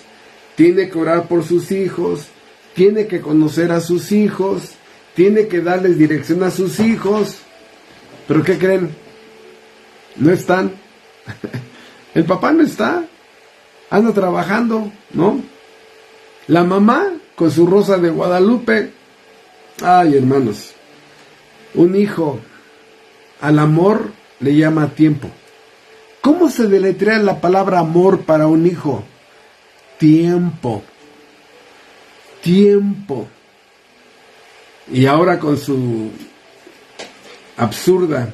tiene que orar por sus hijos, tiene que conocer a sus hijos, tiene que darles dirección a sus hijos. ¿Pero qué creen? No están. El papá no está. Anda trabajando, ¿no? La mamá con su rosa de Guadalupe. Ay, hermanos. Un hijo al amor le llama tiempo. ¿Cómo se deletrea la palabra amor para un hijo? Tiempo. Tiempo. Y ahora con su absurda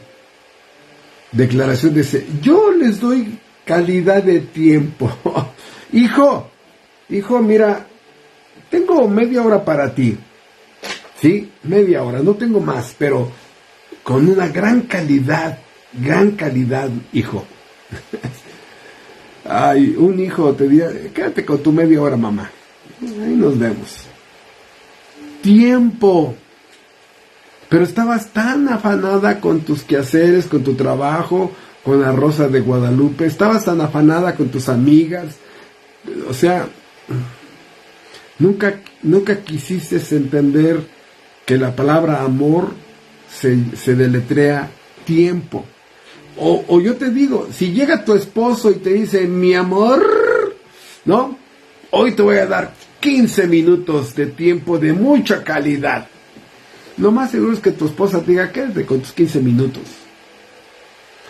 declaración dice, yo les doy calidad de tiempo. Hijo, mira, tengo media hora para ti. Sí, media hora, no tengo más, pero con una gran calidad, hijo. Ay, un hijo te dirá, quédate con tu media hora, mamá. Ahí nos vemos. Tiempo. Pero estabas tan afanada con tus quehaceres, con tu trabajo, con la rosa de Guadalupe, estabas tan afanada con tus amigas, o sea, nunca quisiste entender que la palabra amor se deletrea tiempo. O yo te digo, si llega tu esposo y te dice, mi amor, ¿no? Hoy te voy a dar 15 minutos de tiempo de mucha calidad. Lo más seguro es que tu esposa te diga, quédate con tus 15 minutos.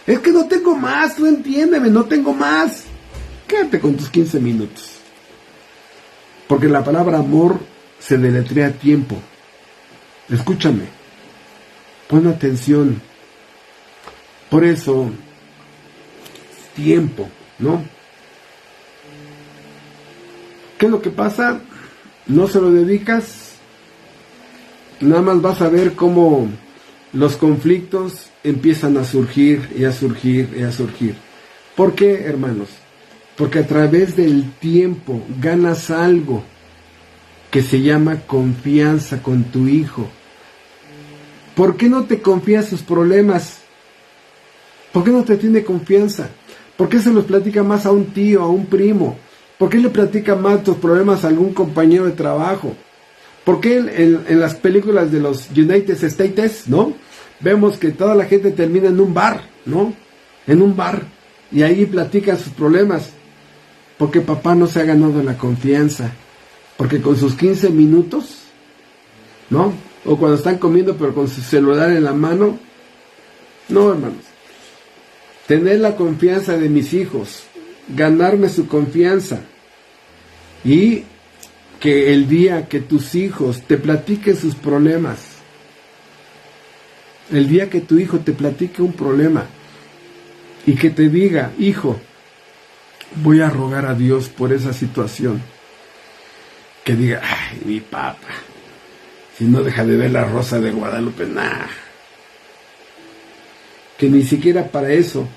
Es que no tengo más, tú entiéndeme, no tengo más. Quédate con tus 15 minutos. Porque la palabra amor se deletrea tiempo. Escúchame. Pon atención. Por eso, tiempo, ¿no? ¿Qué es lo que pasa? No se lo dedicas, nada más vas a ver cómo los conflictos empiezan a surgir y a surgir y a surgir. ¿Por qué, hermanos? Porque a través del tiempo ganas algo que se llama confianza con tu hijo. ¿Por qué no te confías sus problemas? ¿Por qué no te tiene confianza? ¿Por qué se los platica más a un tío, a un primo? ¿Por qué le platica más tus problemas a algún compañero de trabajo? ¿Por qué en las películas de los United States, ¿no? Vemos que toda la gente termina en un bar, ¿no? En un bar. Y ahí platican sus problemas. Porque papá no se ha ganado la confianza. Porque con sus 15 minutos, ¿no? O cuando están comiendo pero con su celular en la mano. No, hermanos. Tener la confianza de mis hijos. Ganarme su confianza. Y que el día que tus hijos te platiquen sus problemas, el día que tu hijo te platique un problema y que te diga, hijo, voy a rogar a Dios por esa situación, que diga, ay, mi papá, si no deja de ver la Rosa de Guadalupe, nada, que ni siquiera para eso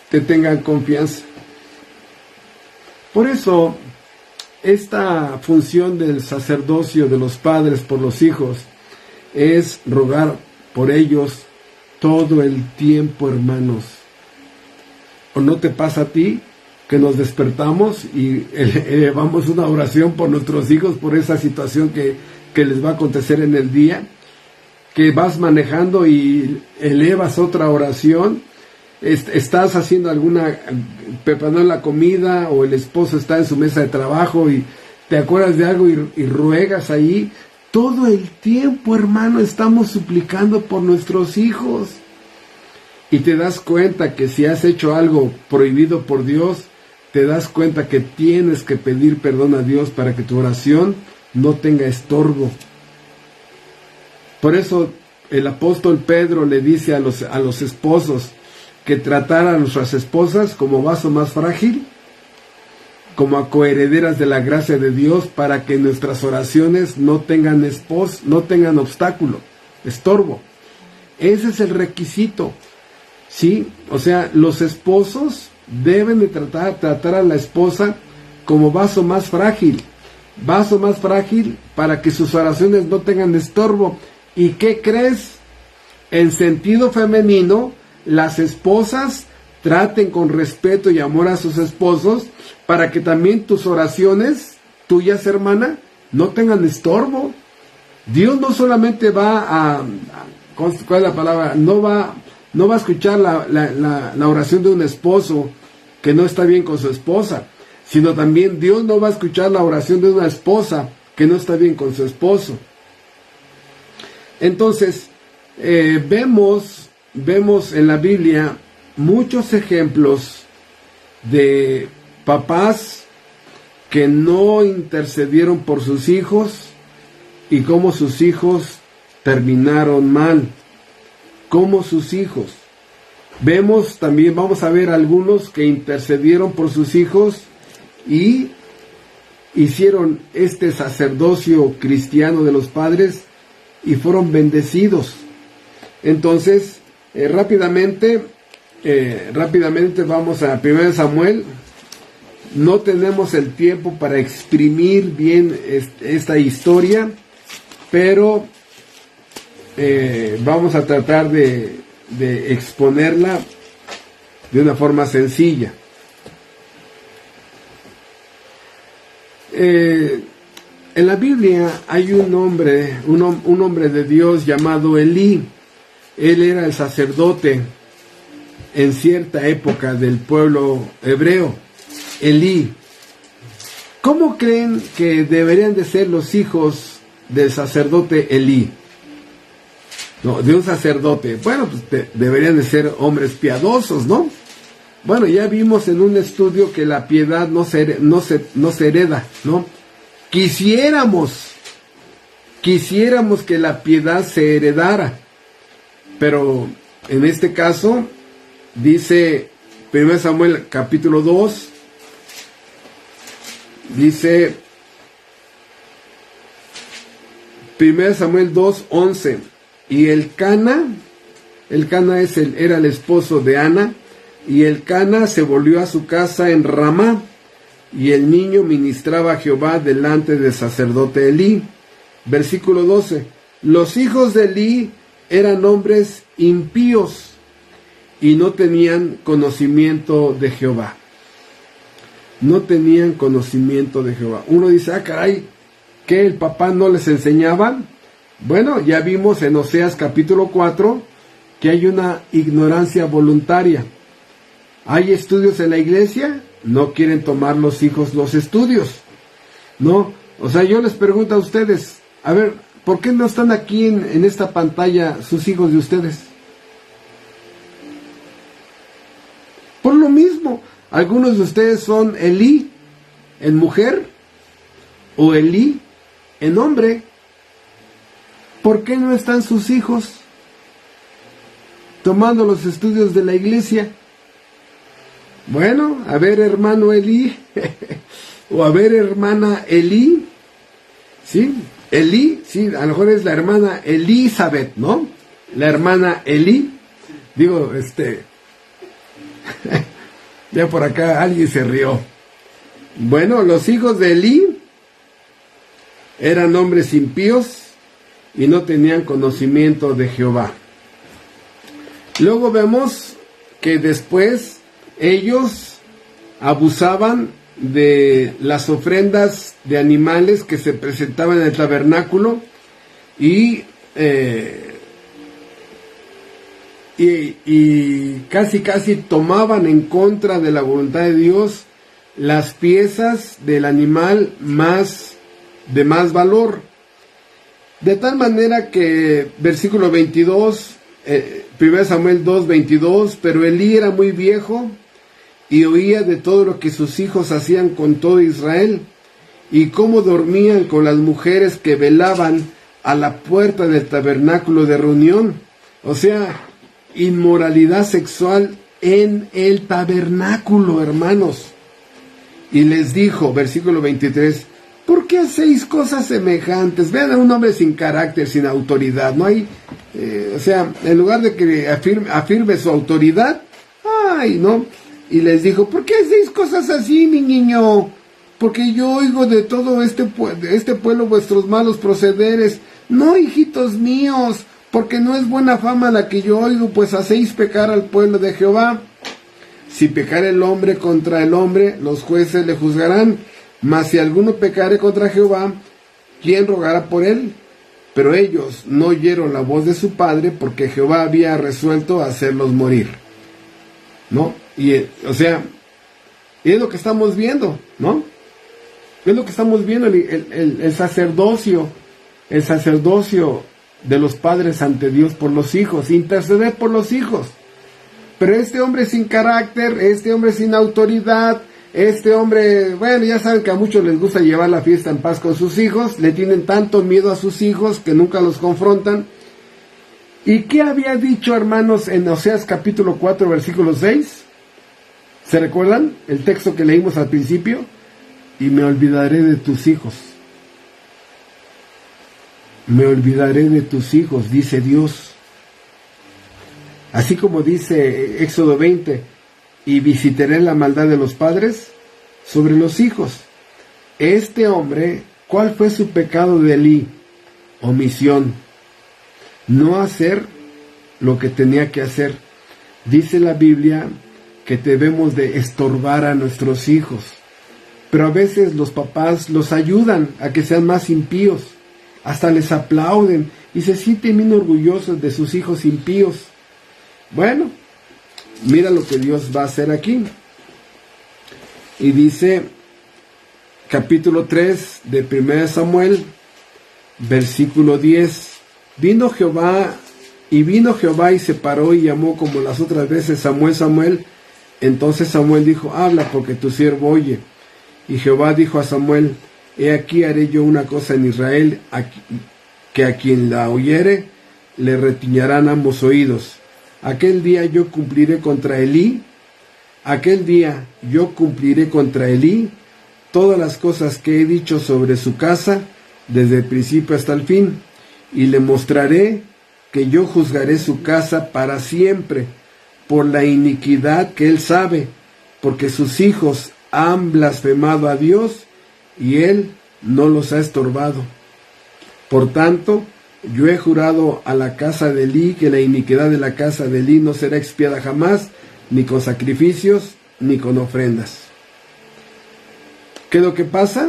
te tengan confianza. Por eso, esta función del sacerdocio de los padres por los hijos es rogar por ellos todo el tiempo, hermanos. ¿O no te pasa a ti que nos despertamos y elevamos una oración por nuestros hijos, por esa situación que les va a acontecer en el día? Que vas manejando y elevas otra oración. Estás haciendo preparando la comida, o el esposo está en su mesa de trabajo y te acuerdas de algo y ruegas ahí. Todo el tiempo, hermano, estamos suplicando por nuestros hijos. Y te das cuenta que si has hecho algo prohibido por Dios, te das cuenta que tienes que pedir perdón a Dios para que tu oración no tenga estorbo. Por eso el apóstol Pedro le dice a los esposos que trataran a nuestras esposas como vaso más frágil, como a coherederas de la gracia de Dios, para que nuestras oraciones no tengan obstáculo, estorbo. Ese es el requisito, ¿sí? O sea, los esposos deben de tratar a la esposa como vaso más frágil para que sus oraciones no tengan estorbo. ¿Y qué crees? En sentido femenino, las esposas traten con respeto y amor a sus esposos, para que también tus oraciones, tuyas, hermana, no tengan estorbo. Dios no solamente va ¿cuál es la palabra? No va a escuchar la oración de un esposo que no está bien con su esposa, sino también Dios no va a escuchar la oración de una esposa que no está bien con su esposo. Entonces, vemos en la Biblia muchos ejemplos de papás que no intercedieron por sus hijos y cómo sus hijos terminaron mal. Cómo sus hijos. Vamos a ver algunos que intercedieron por sus hijos y hicieron este sacerdocio cristiano de los padres y fueron bendecidos. Entonces, rápidamente vamos a 1 Samuel. No tenemos el tiempo para exprimir bien esta historia, pero vamos a tratar de exponerla de una forma sencilla. En la Biblia hay un hombre de Dios llamado Elí. Él era el sacerdote en cierta época del pueblo hebreo. Elí. ¿Cómo creen que deberían de ser los hijos del sacerdote Elí? No, de un sacerdote. Bueno, pues deberían de ser hombres piadosos, ¿no? Bueno, ya vimos en un estudio que la piedad no se hereda, ¿no? Quisiéramos que la piedad se heredara, pero en este caso dice 1 Samuel capítulo 2, dice 1 Samuel 2:11, y Elcana era el esposo de Ana, y Elcana se volvió a su casa en Ramá, y el niño ministraba a Jehová delante del sacerdote Elí. Versículo 12, los hijos de Elí eran hombres impíos y no tenían conocimiento de Jehová. No tenían conocimiento de Jehová. Uno dice, caray, ¿qué el papá no les enseñaba? Bueno, ya vimos en Oseas capítulo 4 que hay una ignorancia voluntaria. ¿Hay estudios en la iglesia? No quieren tomar los hijos los estudios, ¿no? O sea, yo les pregunto a ustedes, a ver, ¿por qué no están aquí en esta pantalla sus hijos de ustedes? Por lo mismo, algunos de ustedes son Elí en mujer o Elí en hombre. ¿Por qué no están sus hijos tomando los estudios de la iglesia? Bueno, a ver, hermano Elí, o a ver, hermana Elí, ¿sí? Elí, sí, a lo mejor es la hermana Elizabeth, ¿no? La hermana Elí, digo, ya por acá alguien se rió. Bueno, los hijos de Elí eran hombres impíos y no tenían conocimiento de Jehová. Luego vemos que después ellos abusaban de las ofrendas de animales que se presentaban en el tabernáculo y casi tomaban en contra de la voluntad de Dios las piezas del animal de más valor. De tal manera que, versículo 22, 1 Samuel 2:22, pero Elí era muy viejo y oía de todo lo que sus hijos hacían con todo Israel, y cómo dormían con las mujeres que velaban a la puerta del tabernáculo de reunión. O sea, inmoralidad sexual en el tabernáculo, hermanos. Y les dijo, versículo 23, ¿por qué hacéis cosas semejantes? Vean a un hombre sin carácter, sin autoridad. No hay, o sea, en lugar de que afirme su autoridad, ¿no? Y les dijo, ¿por qué hacéis cosas así, mi niño? Porque yo oigo de todo este pueblo vuestros malos procederes. No, hijitos míos, porque no es buena fama la que yo oigo, pues hacéis pecar al pueblo de Jehová. Si pecare el hombre contra el hombre, los jueces le juzgarán. Mas si alguno pecare contra Jehová, ¿quién rogará por él? Pero ellos no oyeron la voz de su padre, porque Jehová había resuelto hacerlos morir, ¿no? Y, o sea, es lo que estamos viendo, ¿no? Es lo que estamos viendo, el sacerdocio de los padres ante Dios por los hijos, interceder por los hijos. Pero este hombre sin carácter, este hombre sin autoridad, este hombre, bueno, ya saben que a muchos les gusta llevar la fiesta en paz con sus hijos, le tienen tanto miedo a sus hijos que nunca los confrontan. ¿Y qué había dicho, hermanos, en Oseas capítulo 4, versículo 6? ¿Se recuerdan el texto que leímos al principio? Y me olvidaré de tus hijos. Me olvidaré de tus hijos, dice Dios. Así como dice Éxodo 20, y visitaré la maldad de los padres sobre los hijos. Este hombre, ¿cuál fue su pecado de Elí? Omisión. No hacer lo que tenía que hacer. Dice la Biblia que debemos de estorbar a nuestros hijos. Pero a veces los papás los ayudan a que sean más impíos. Hasta les aplauden y se sienten bien orgullosos de sus hijos impíos. Bueno, mira lo que Dios va a hacer aquí. Y dice capítulo 3 de 1 Samuel, versículo 10. Vino Jehová y se paró y llamó como las otras veces: Samuel, Samuel. Entonces Samuel dijo: habla, porque tu siervo oye. Y Jehová dijo a Samuel: he aquí haré yo una cosa en Israel, que a quien la oyere le retiñarán ambos oídos. Aquel día yo cumpliré contra Elí todas las cosas que he dicho sobre su casa, desde el principio hasta el fin, y le mostraré que yo juzgaré su casa para siempre, por la iniquidad que él sabe, porque sus hijos han blasfemado a Dios, y él no los ha estorbado. Por tanto, yo he jurado a la casa de Elí que la iniquidad de la casa de Elí no será expiada jamás, ni con sacrificios, ni con ofrendas. ¿Qué es lo que pasa?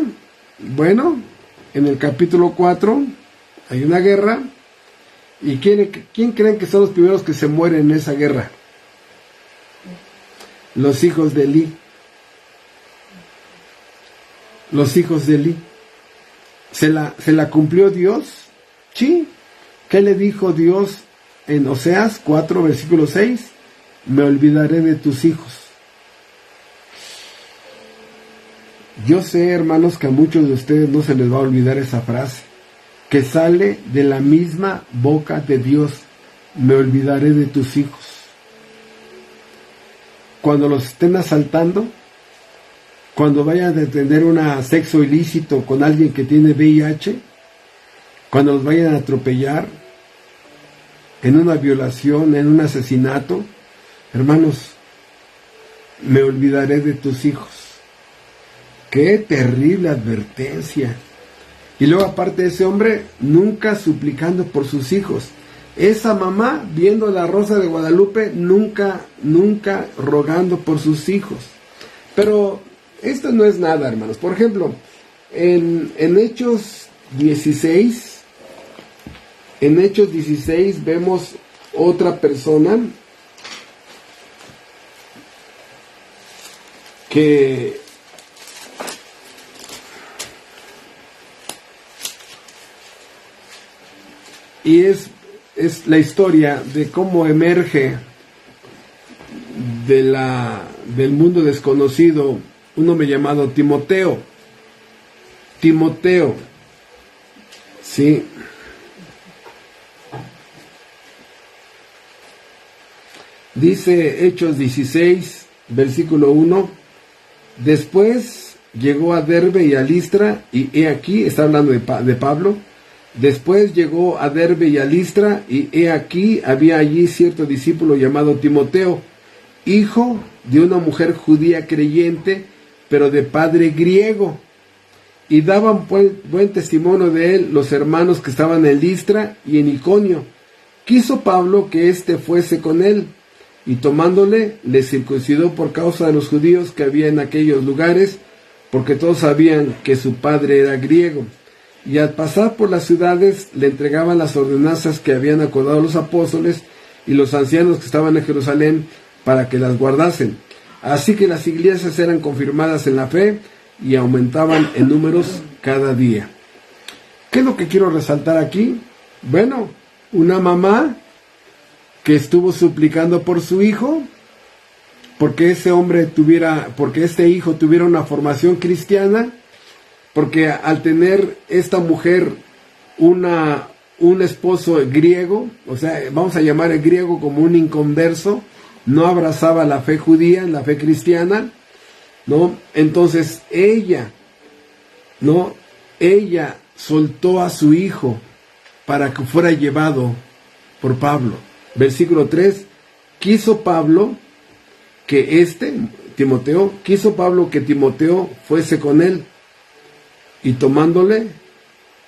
Bueno, en el capítulo 4 hay una guerra. ¿Y quién creen que son los primeros que se mueren en esa guerra? Los hijos de Elí. Los hijos de Elí. ¿Se la cumplió Dios? Sí. ¿Qué le dijo Dios en Oseas 4, versículo 6? Me olvidaré de tus hijos. Yo sé, hermanos, que a muchos de ustedes no se les va a olvidar esa frase, que sale de la misma boca de Dios: me olvidaré de tus hijos. Cuando los estén asaltando, cuando vayan a tener un sexo ilícito con alguien que tiene VIH, cuando los vayan a atropellar, en una violación, en un asesinato, hermanos, me olvidaré de tus hijos. ¡Qué terrible advertencia! Y luego, aparte de ese hombre, nunca suplicando por sus hijos. Esa mamá, viendo la Rosa de Guadalupe, nunca rogando por sus hijos. Pero esto no es nada, hermanos. Por ejemplo, en Hechos 16, vemos otra persona que y es la historia de cómo emerge del mundo desconocido un hombre llamado Timoteo. Sí. Dice Hechos 16, versículo 1: después llegó a Derbe y a Listra, y he aquí, está hablando de Pablo. Después llegó a Derbe y a Listra, y he aquí, había allí cierto discípulo llamado Timoteo, hijo de una mujer judía creyente, pero de padre griego. Y daban buen testimonio de él los hermanos que estaban en Listra y en Iconio. Quiso Pablo que éste fuese con él, y tomándole, le circuncidó por causa de los judíos que había en aquellos lugares, porque todos sabían que su padre era griego. Y al pasar por las ciudades le entregaban las ordenanzas que habían acordado los apóstoles y los ancianos que estaban en Jerusalén para que las guardasen. Así que las iglesias eran confirmadas en la fe y aumentaban en números cada día. ¿Qué es lo que quiero resaltar aquí? Bueno, una mamá que estuvo suplicando por su hijo, porque este hijo tuviera una formación cristiana, porque al tener esta mujer un esposo griego, o sea, vamos a llamar el griego como un inconverso, no abrazaba la fe judía, la fe cristiana, ¿no? Entonces ella soltó a su hijo para que fuera llevado por Pablo. Versículo 3: quiso Pablo que Timoteo fuese con él, y tomándole,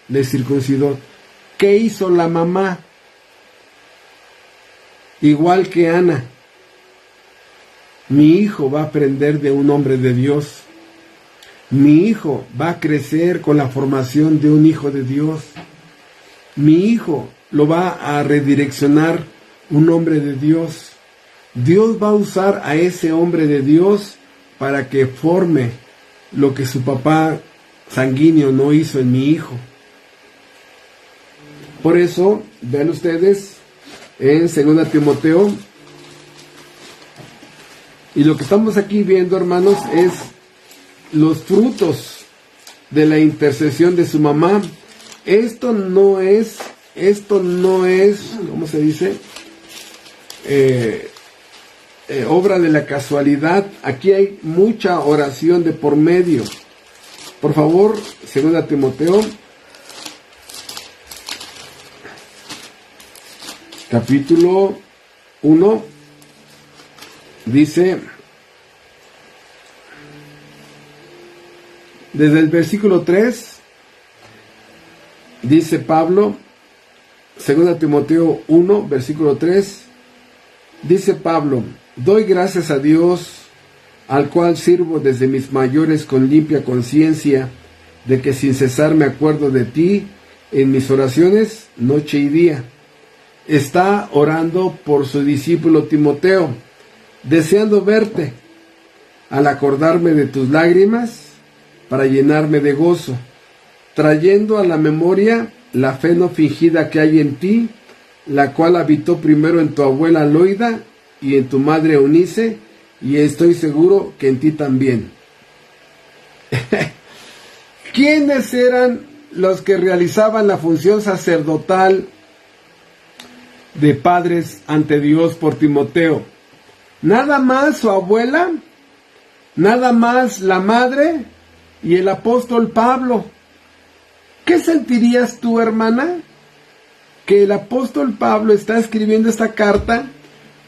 le circuncidó. ¿Qué hizo la mamá? Igual que Ana: mi hijo va a aprender de un hombre de Dios. Mi hijo va a crecer con la formación de un hijo de Dios. Mi hijo lo va a redireccionar un hombre de Dios. Dios va a usar a ese hombre de Dios para que forme lo que su papá sanguíneo no hizo en mi hijo. Por eso, vean ustedes en 2 Timoteo, y lo que estamos aquí viendo, hermanos, es los frutos de la intercesión de su mamá. Esto no es, ¿cómo se dice? Obra de la casualidad. Aquí hay mucha oración de por medio. Por favor, 2 Timoteo, capítulo 1, dice, desde el versículo 3, dice Pablo, 2 Timoteo 1, versículo 3, dice Pablo: doy gracias a Dios, al cual sirvo desde mis mayores con limpia conciencia, de que sin cesar me acuerdo de ti en mis oraciones noche y día. Está orando por su discípulo Timoteo, deseando verte, al acordarme de tus lágrimas, para llenarme de gozo, trayendo a la memoria la fe no fingida que hay en ti, la cual habitó primero en tu abuela Loida y en tu madre Eunice, y estoy seguro que en ti también. ¿Quiénes eran los que realizaban la función sacerdotal de padres ante Dios por Timoteo? Nada más su abuela, nada más la madre y el apóstol Pablo. ¿Qué sentirías tú, hermana, que el apóstol Pablo está escribiendo esta carta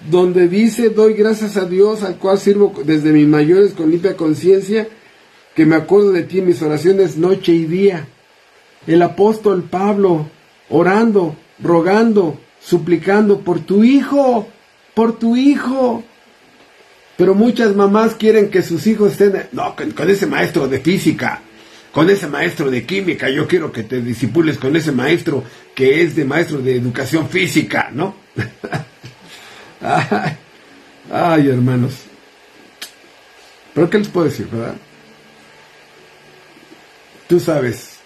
donde dice: doy gracias a Dios, al cual sirvo desde mis mayores con limpia conciencia, que me acuerdo de ti en mis oraciones noche y día? El apóstol Pablo orando, rogando, suplicando por tu hijo, por tu hijo. Pero muchas mamás quieren que sus hijos estén, no, con ese maestro de física, con ese maestro de química, yo quiero que te disipules con ese maestro que es de maestro de educación física, ¿no? Ay, hermanos. ¿Pero qué les puedo decir, verdad? Tú sabes,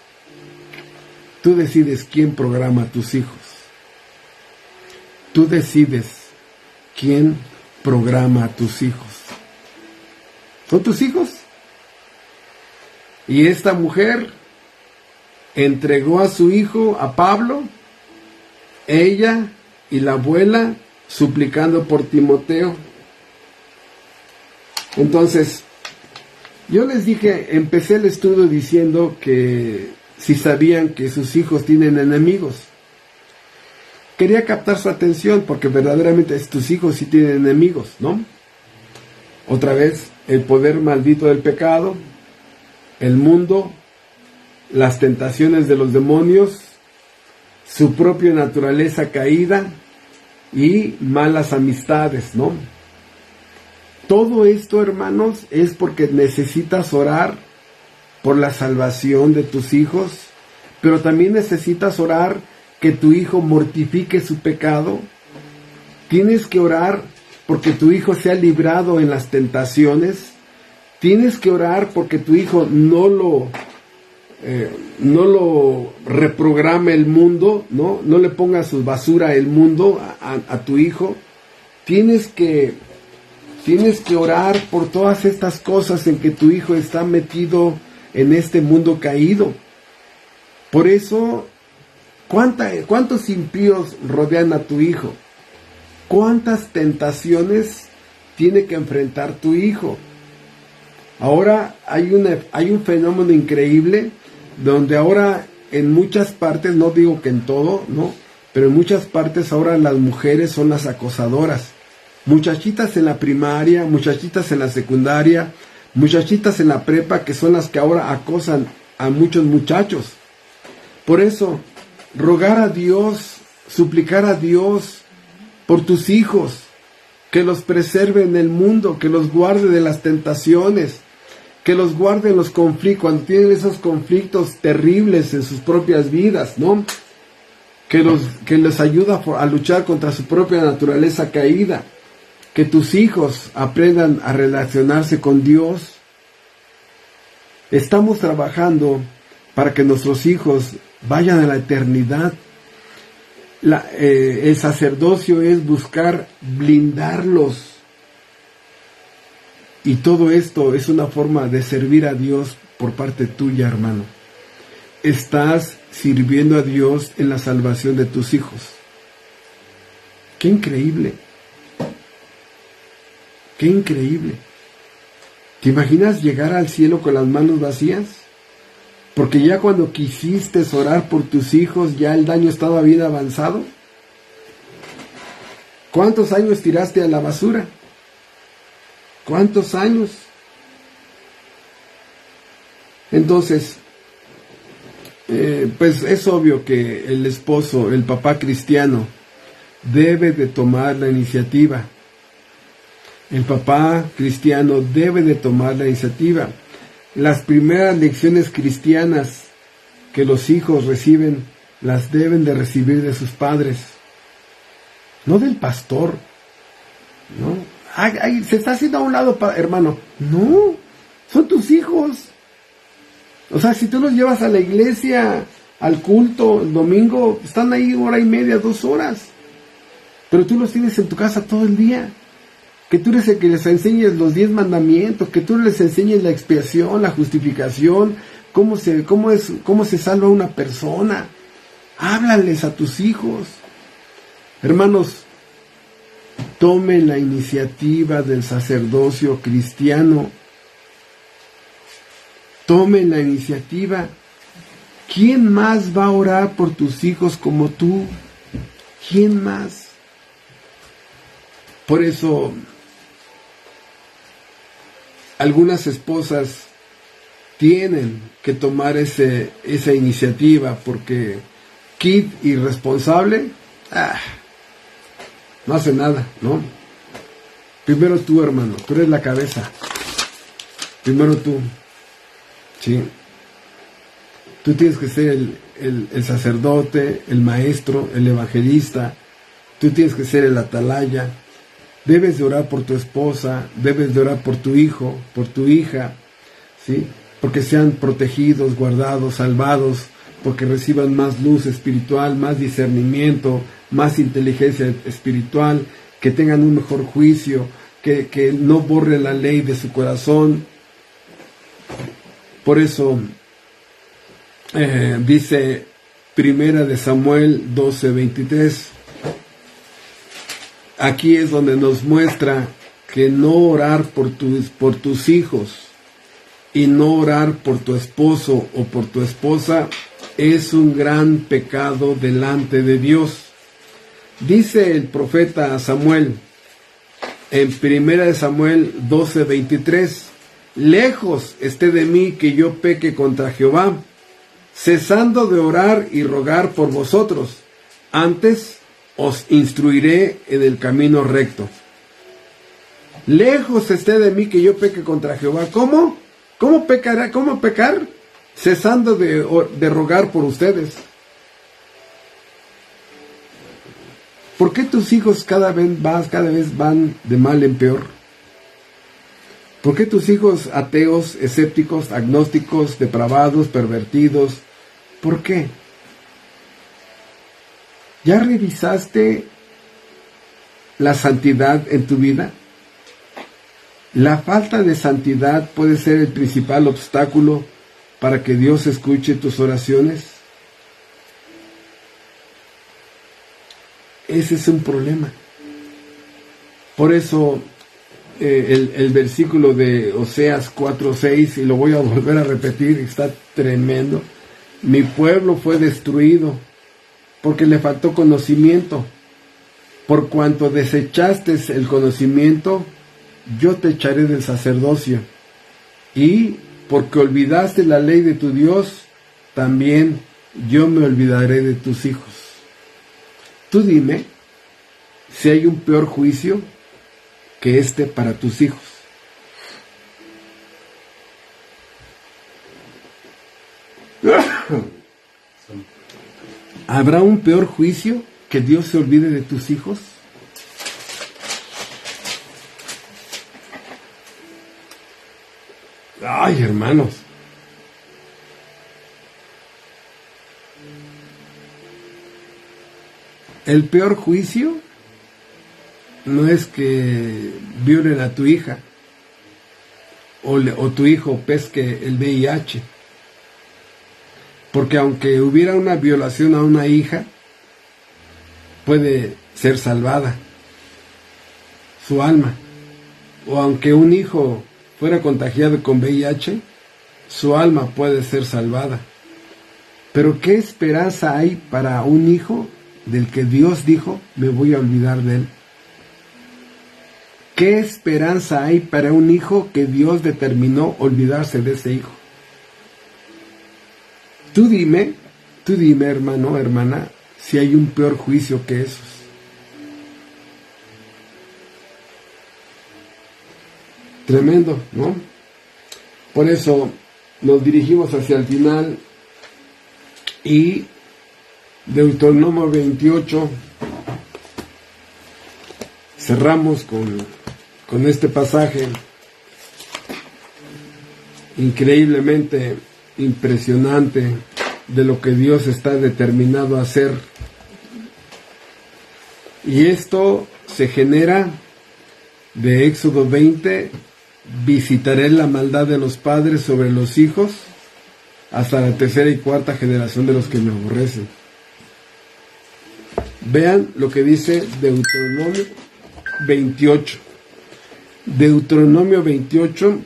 tú decides quién programa a tus hijos. Tú decides quién programa a tus hijos. ¿Son tus hijos? Y esta mujer entregó a su hijo, a Pablo, ella y la abuela, suplicando por Timoteo. Entonces, yo les dije, empecé el estudio diciendo que si sabían que sus hijos tienen enemigos. Quería captar su atención porque verdaderamente tus hijos sí tienen enemigos, ¿no? Otra vez, el poder maldito del pecado, el mundo, las tentaciones de los demonios, su propia naturaleza caída y malas amistades, ¿no? Todo esto, hermanos, es porque necesitas orar por la salvación de tus hijos, pero también necesitas orar que tu hijo mortifique su pecado. Tienes que orar porque tu hijo sea librado en las tentaciones. Tienes que orar porque tu hijo no lo reprograme el mundo, no le ponga su basura el mundo a tu hijo. Tienes que orar por todas estas cosas en que tu hijo está metido en este mundo caído. Por eso, ¿cuántos impíos rodean a tu hijo? ¿Cuántas tentaciones tiene que enfrentar tu hijo? Ahora hay un fenómeno increíble donde ahora en muchas partes, no digo que en todo, ¿no? Pero en muchas partes ahora las mujeres son las acosadoras. Muchachitas en la primaria, muchachitas en la secundaria, muchachitas en la prepa, que son las que ahora acosan a muchos muchachos. Por eso, rogar a Dios, suplicar a Dios por tus hijos, que los preserve en el mundo, que los guarde de las tentaciones, que los guarde en los conflictos, cuando tienen esos conflictos terribles en sus propias vidas, ¿no? Que les ayuda a luchar contra su propia naturaleza caída. Que tus hijos aprendan a relacionarse con Dios. Estamos trabajando para que nuestros hijos vayan a la eternidad. El sacerdocio es buscar blindarlos. Y todo esto es una forma de servir a Dios por parte tuya, hermano. Estás sirviendo a Dios en la salvación de tus hijos. ¡Qué increíble! ¡Qué increíble! ¿Te imaginas llegar al cielo con las manos vacías? Porque ya cuando quisiste orar por tus hijos, ya el daño estaba bien avanzado. ¿Cuántos años tiraste a la basura? ¿Cuántos años? Entonces, pues es obvio que el esposo, el papá cristiano, debe de tomar la iniciativa. El papá cristiano debe de tomar la iniciativa. Las primeras lecciones cristianas que los hijos reciben, las deben de recibir de sus padres, no del pastor, ¿no? Ay, se está haciendo a un lado, hermano. No, son tus hijos. O sea, si tú los llevas a la iglesia, al culto, el domingo, están ahí 1:30, 2 horas. Pero tú los tienes en tu casa todo el día. Que tú eres el que les enseñes los 10 mandamientos, que tú les enseñes la expiación, la justificación, cómo se salva una persona. Háblales a tus hijos. Hermanos, tomen la iniciativa del sacerdocio cristiano. Tomen la iniciativa. ¿Quién más va a orar por tus hijos como tú? ¿Quién más? Por eso, algunas esposas tienen que tomar esa iniciativa, porque kid irresponsable, no hace nada, ¿no? Primero tú, hermano, tú eres la cabeza. Primero tú, ¿sí? Tú tienes que ser el sacerdote, el maestro, el evangelista. Tú tienes que ser el atalaya. Debes de orar por tu esposa, debes de orar por tu hijo, por tu hija, ¿sí? Porque sean protegidos, guardados, salvados, porque reciban más luz espiritual, más discernimiento, más inteligencia espiritual, que tengan un mejor juicio, que no borre la ley de su corazón. Por eso dice Primera de Samuel 12:23. Aquí es donde nos muestra que no orar por tus hijos y no orar por tu esposo o por tu esposa es un gran pecado delante de Dios. Dice el profeta Samuel en 1 Samuel 12:23, lejos esté de mí que yo peque contra Jehová, cesando de orar y rogar por vosotros, antes os instruiré en el camino recto. Lejos esté de mí que yo peque contra Jehová. ¿Cómo? ¿Cómo pecará? ¿Cómo pecar? Cesando de rogar por ustedes. ¿Por qué tus hijos cada vez van de mal en peor? ¿Por qué tus hijos ateos, escépticos, agnósticos, depravados, pervertidos? ¿Por qué? ¿Ya revisaste la santidad en tu vida? La falta de santidad puede ser el principal obstáculo para que Dios escuche tus oraciones. Ese es un problema. Por eso el versículo de Oseas 4:6, y lo voy a volver a repetir, está tremendo. Mi pueblo fue destruido porque le faltó conocimiento. Por cuanto desechaste el conocimiento, yo te echaré del sacerdocio. Y porque olvidaste la ley de tu Dios, también yo me olvidaré de tus hijos. Tú dime si hay un peor juicio que este para tus hijos. ¿Habrá un peor juicio que Dios se olvide de tus hijos? Ay, hermanos, El peor juicio no es que violen a tu hija o tu hijo pesque el VIH. Porque aunque hubiera una violación a una hija, puede ser salvada su alma. O aunque un hijo fuera contagiado con VIH, su alma puede ser salvada. Pero ¿qué esperanza hay para un hijo del que Dios dijo, me voy a olvidar de él? ¿Qué esperanza hay para un hijo que Dios determinó olvidarse de ese hijo? Tú dime, hermano, hermana, si hay un peor juicio que esos. Tremendo, ¿no? Por eso nos dirigimos hacia el final y Deuteronomio 28, cerramos con este pasaje increíblemente impresionante de lo que Dios está determinado a hacer. Y esto se genera de Éxodo 20, visitaré la maldad de los padres sobre los hijos hasta la tercera y cuarta generación de los que me aborrecen. Vean lo que dice Deuteronomio 28. Deuteronomio 28.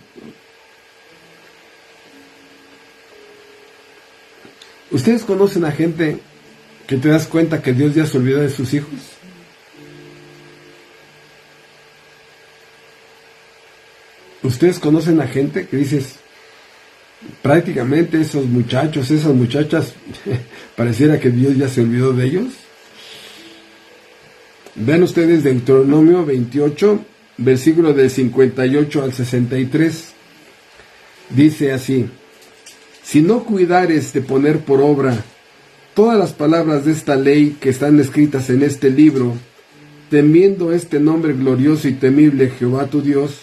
¿Ustedes conocen a gente que te das cuenta que Dios ya se olvidó de sus hijos? ¿Ustedes conocen a gente que dices, prácticamente esos muchachos, esas muchachas, pareciera que Dios ya se olvidó de ellos? Vean ustedes Deuteronomio 28, versículo del 58 al 63. Dice así: si no cuidares de poner por obra todas las palabras de esta ley que están escritas en este libro, temiendo este nombre glorioso y temible, Jehová tu Dios,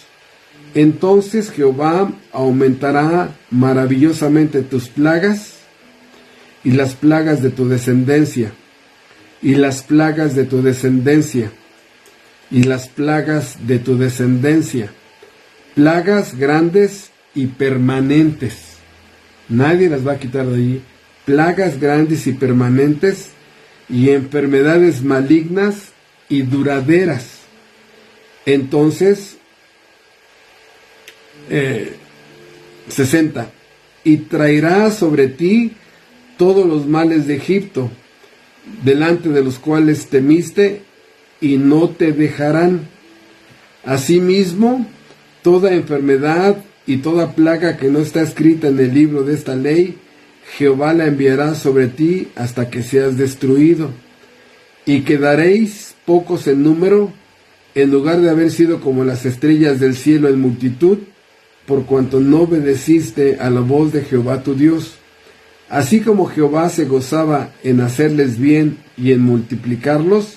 entonces Jehová aumentará maravillosamente tus plagas y las plagas de tu descendencia, y las plagas de tu descendencia, y las plagas de tu descendencia, plagas grandes y permanentes. Nadie las va a quitar de allí. Plagas grandes y permanentes, y enfermedades malignas y duraderas. Entonces, 60. Y traerá sobre ti todos los males de Egipto, delante de los cuales temiste, y no te dejarán. Asimismo, toda enfermedad y toda plaga que no está escrita en el libro de esta ley, Jehová la enviará sobre ti hasta que seas destruido. Y quedaréis pocos en número, en lugar de haber sido como las estrellas del cielo en multitud, por cuanto no obedeciste a la voz de Jehová tu Dios. Así como Jehová se gozaba en hacerles bien y en multiplicarlos,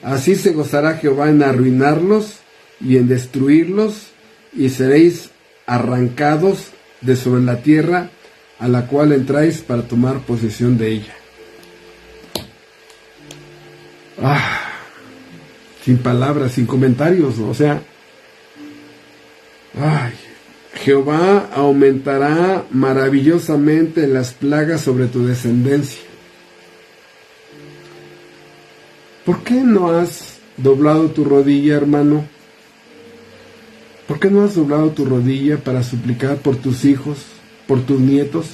así se gozará Jehová en arruinarlos y en destruirlos, y seréis arrancados de sobre la tierra a la cual entráis para tomar posesión de ella. Sin palabras, sin comentarios, o sea, Jehová aumentará maravillosamente las plagas sobre tu descendencia. ¿Por qué no has doblado tu rodilla, hermano? ¿Por qué no has doblado tu rodilla para suplicar por tus hijos, por tus nietos?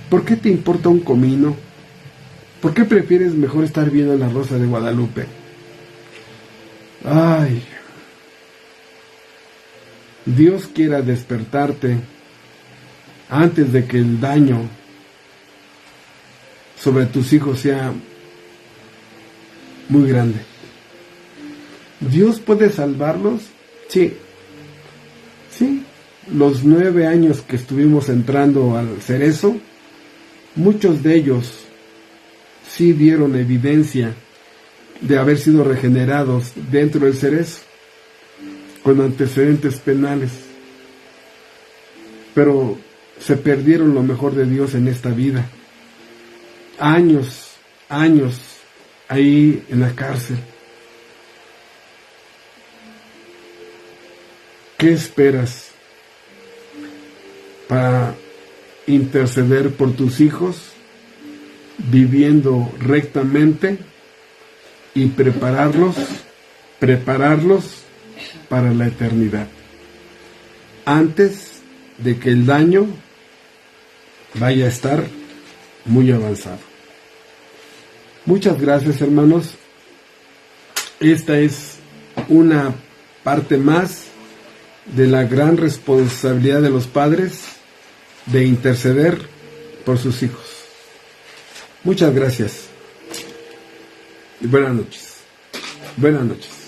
¿Por qué te importa un comino? ¿Por qué prefieres mejor estar viendo la Rosa de Guadalupe? Dios quiera despertarte antes de que el daño sobre tus hijos sea muy grande. ¿Dios puede salvarlos? Sí. Los 9 años que estuvimos entrando al Cerezo, muchos de ellos sí dieron evidencia de haber sido regenerados dentro del Cerezo, con antecedentes penales, pero se perdieron lo mejor de Dios en esta vida. Años años ahí en la cárcel. ¿Qué esperas para interceder por tus hijos, viviendo rectamente y prepararlos para la eternidad, antes de que el daño vaya a estar muy avanzado? Muchas gracias, hermanos. Esta es una parte más de la gran responsabilidad de los padres de interceder por sus hijos. Muchas gracias y buenas noches. Buenas noches.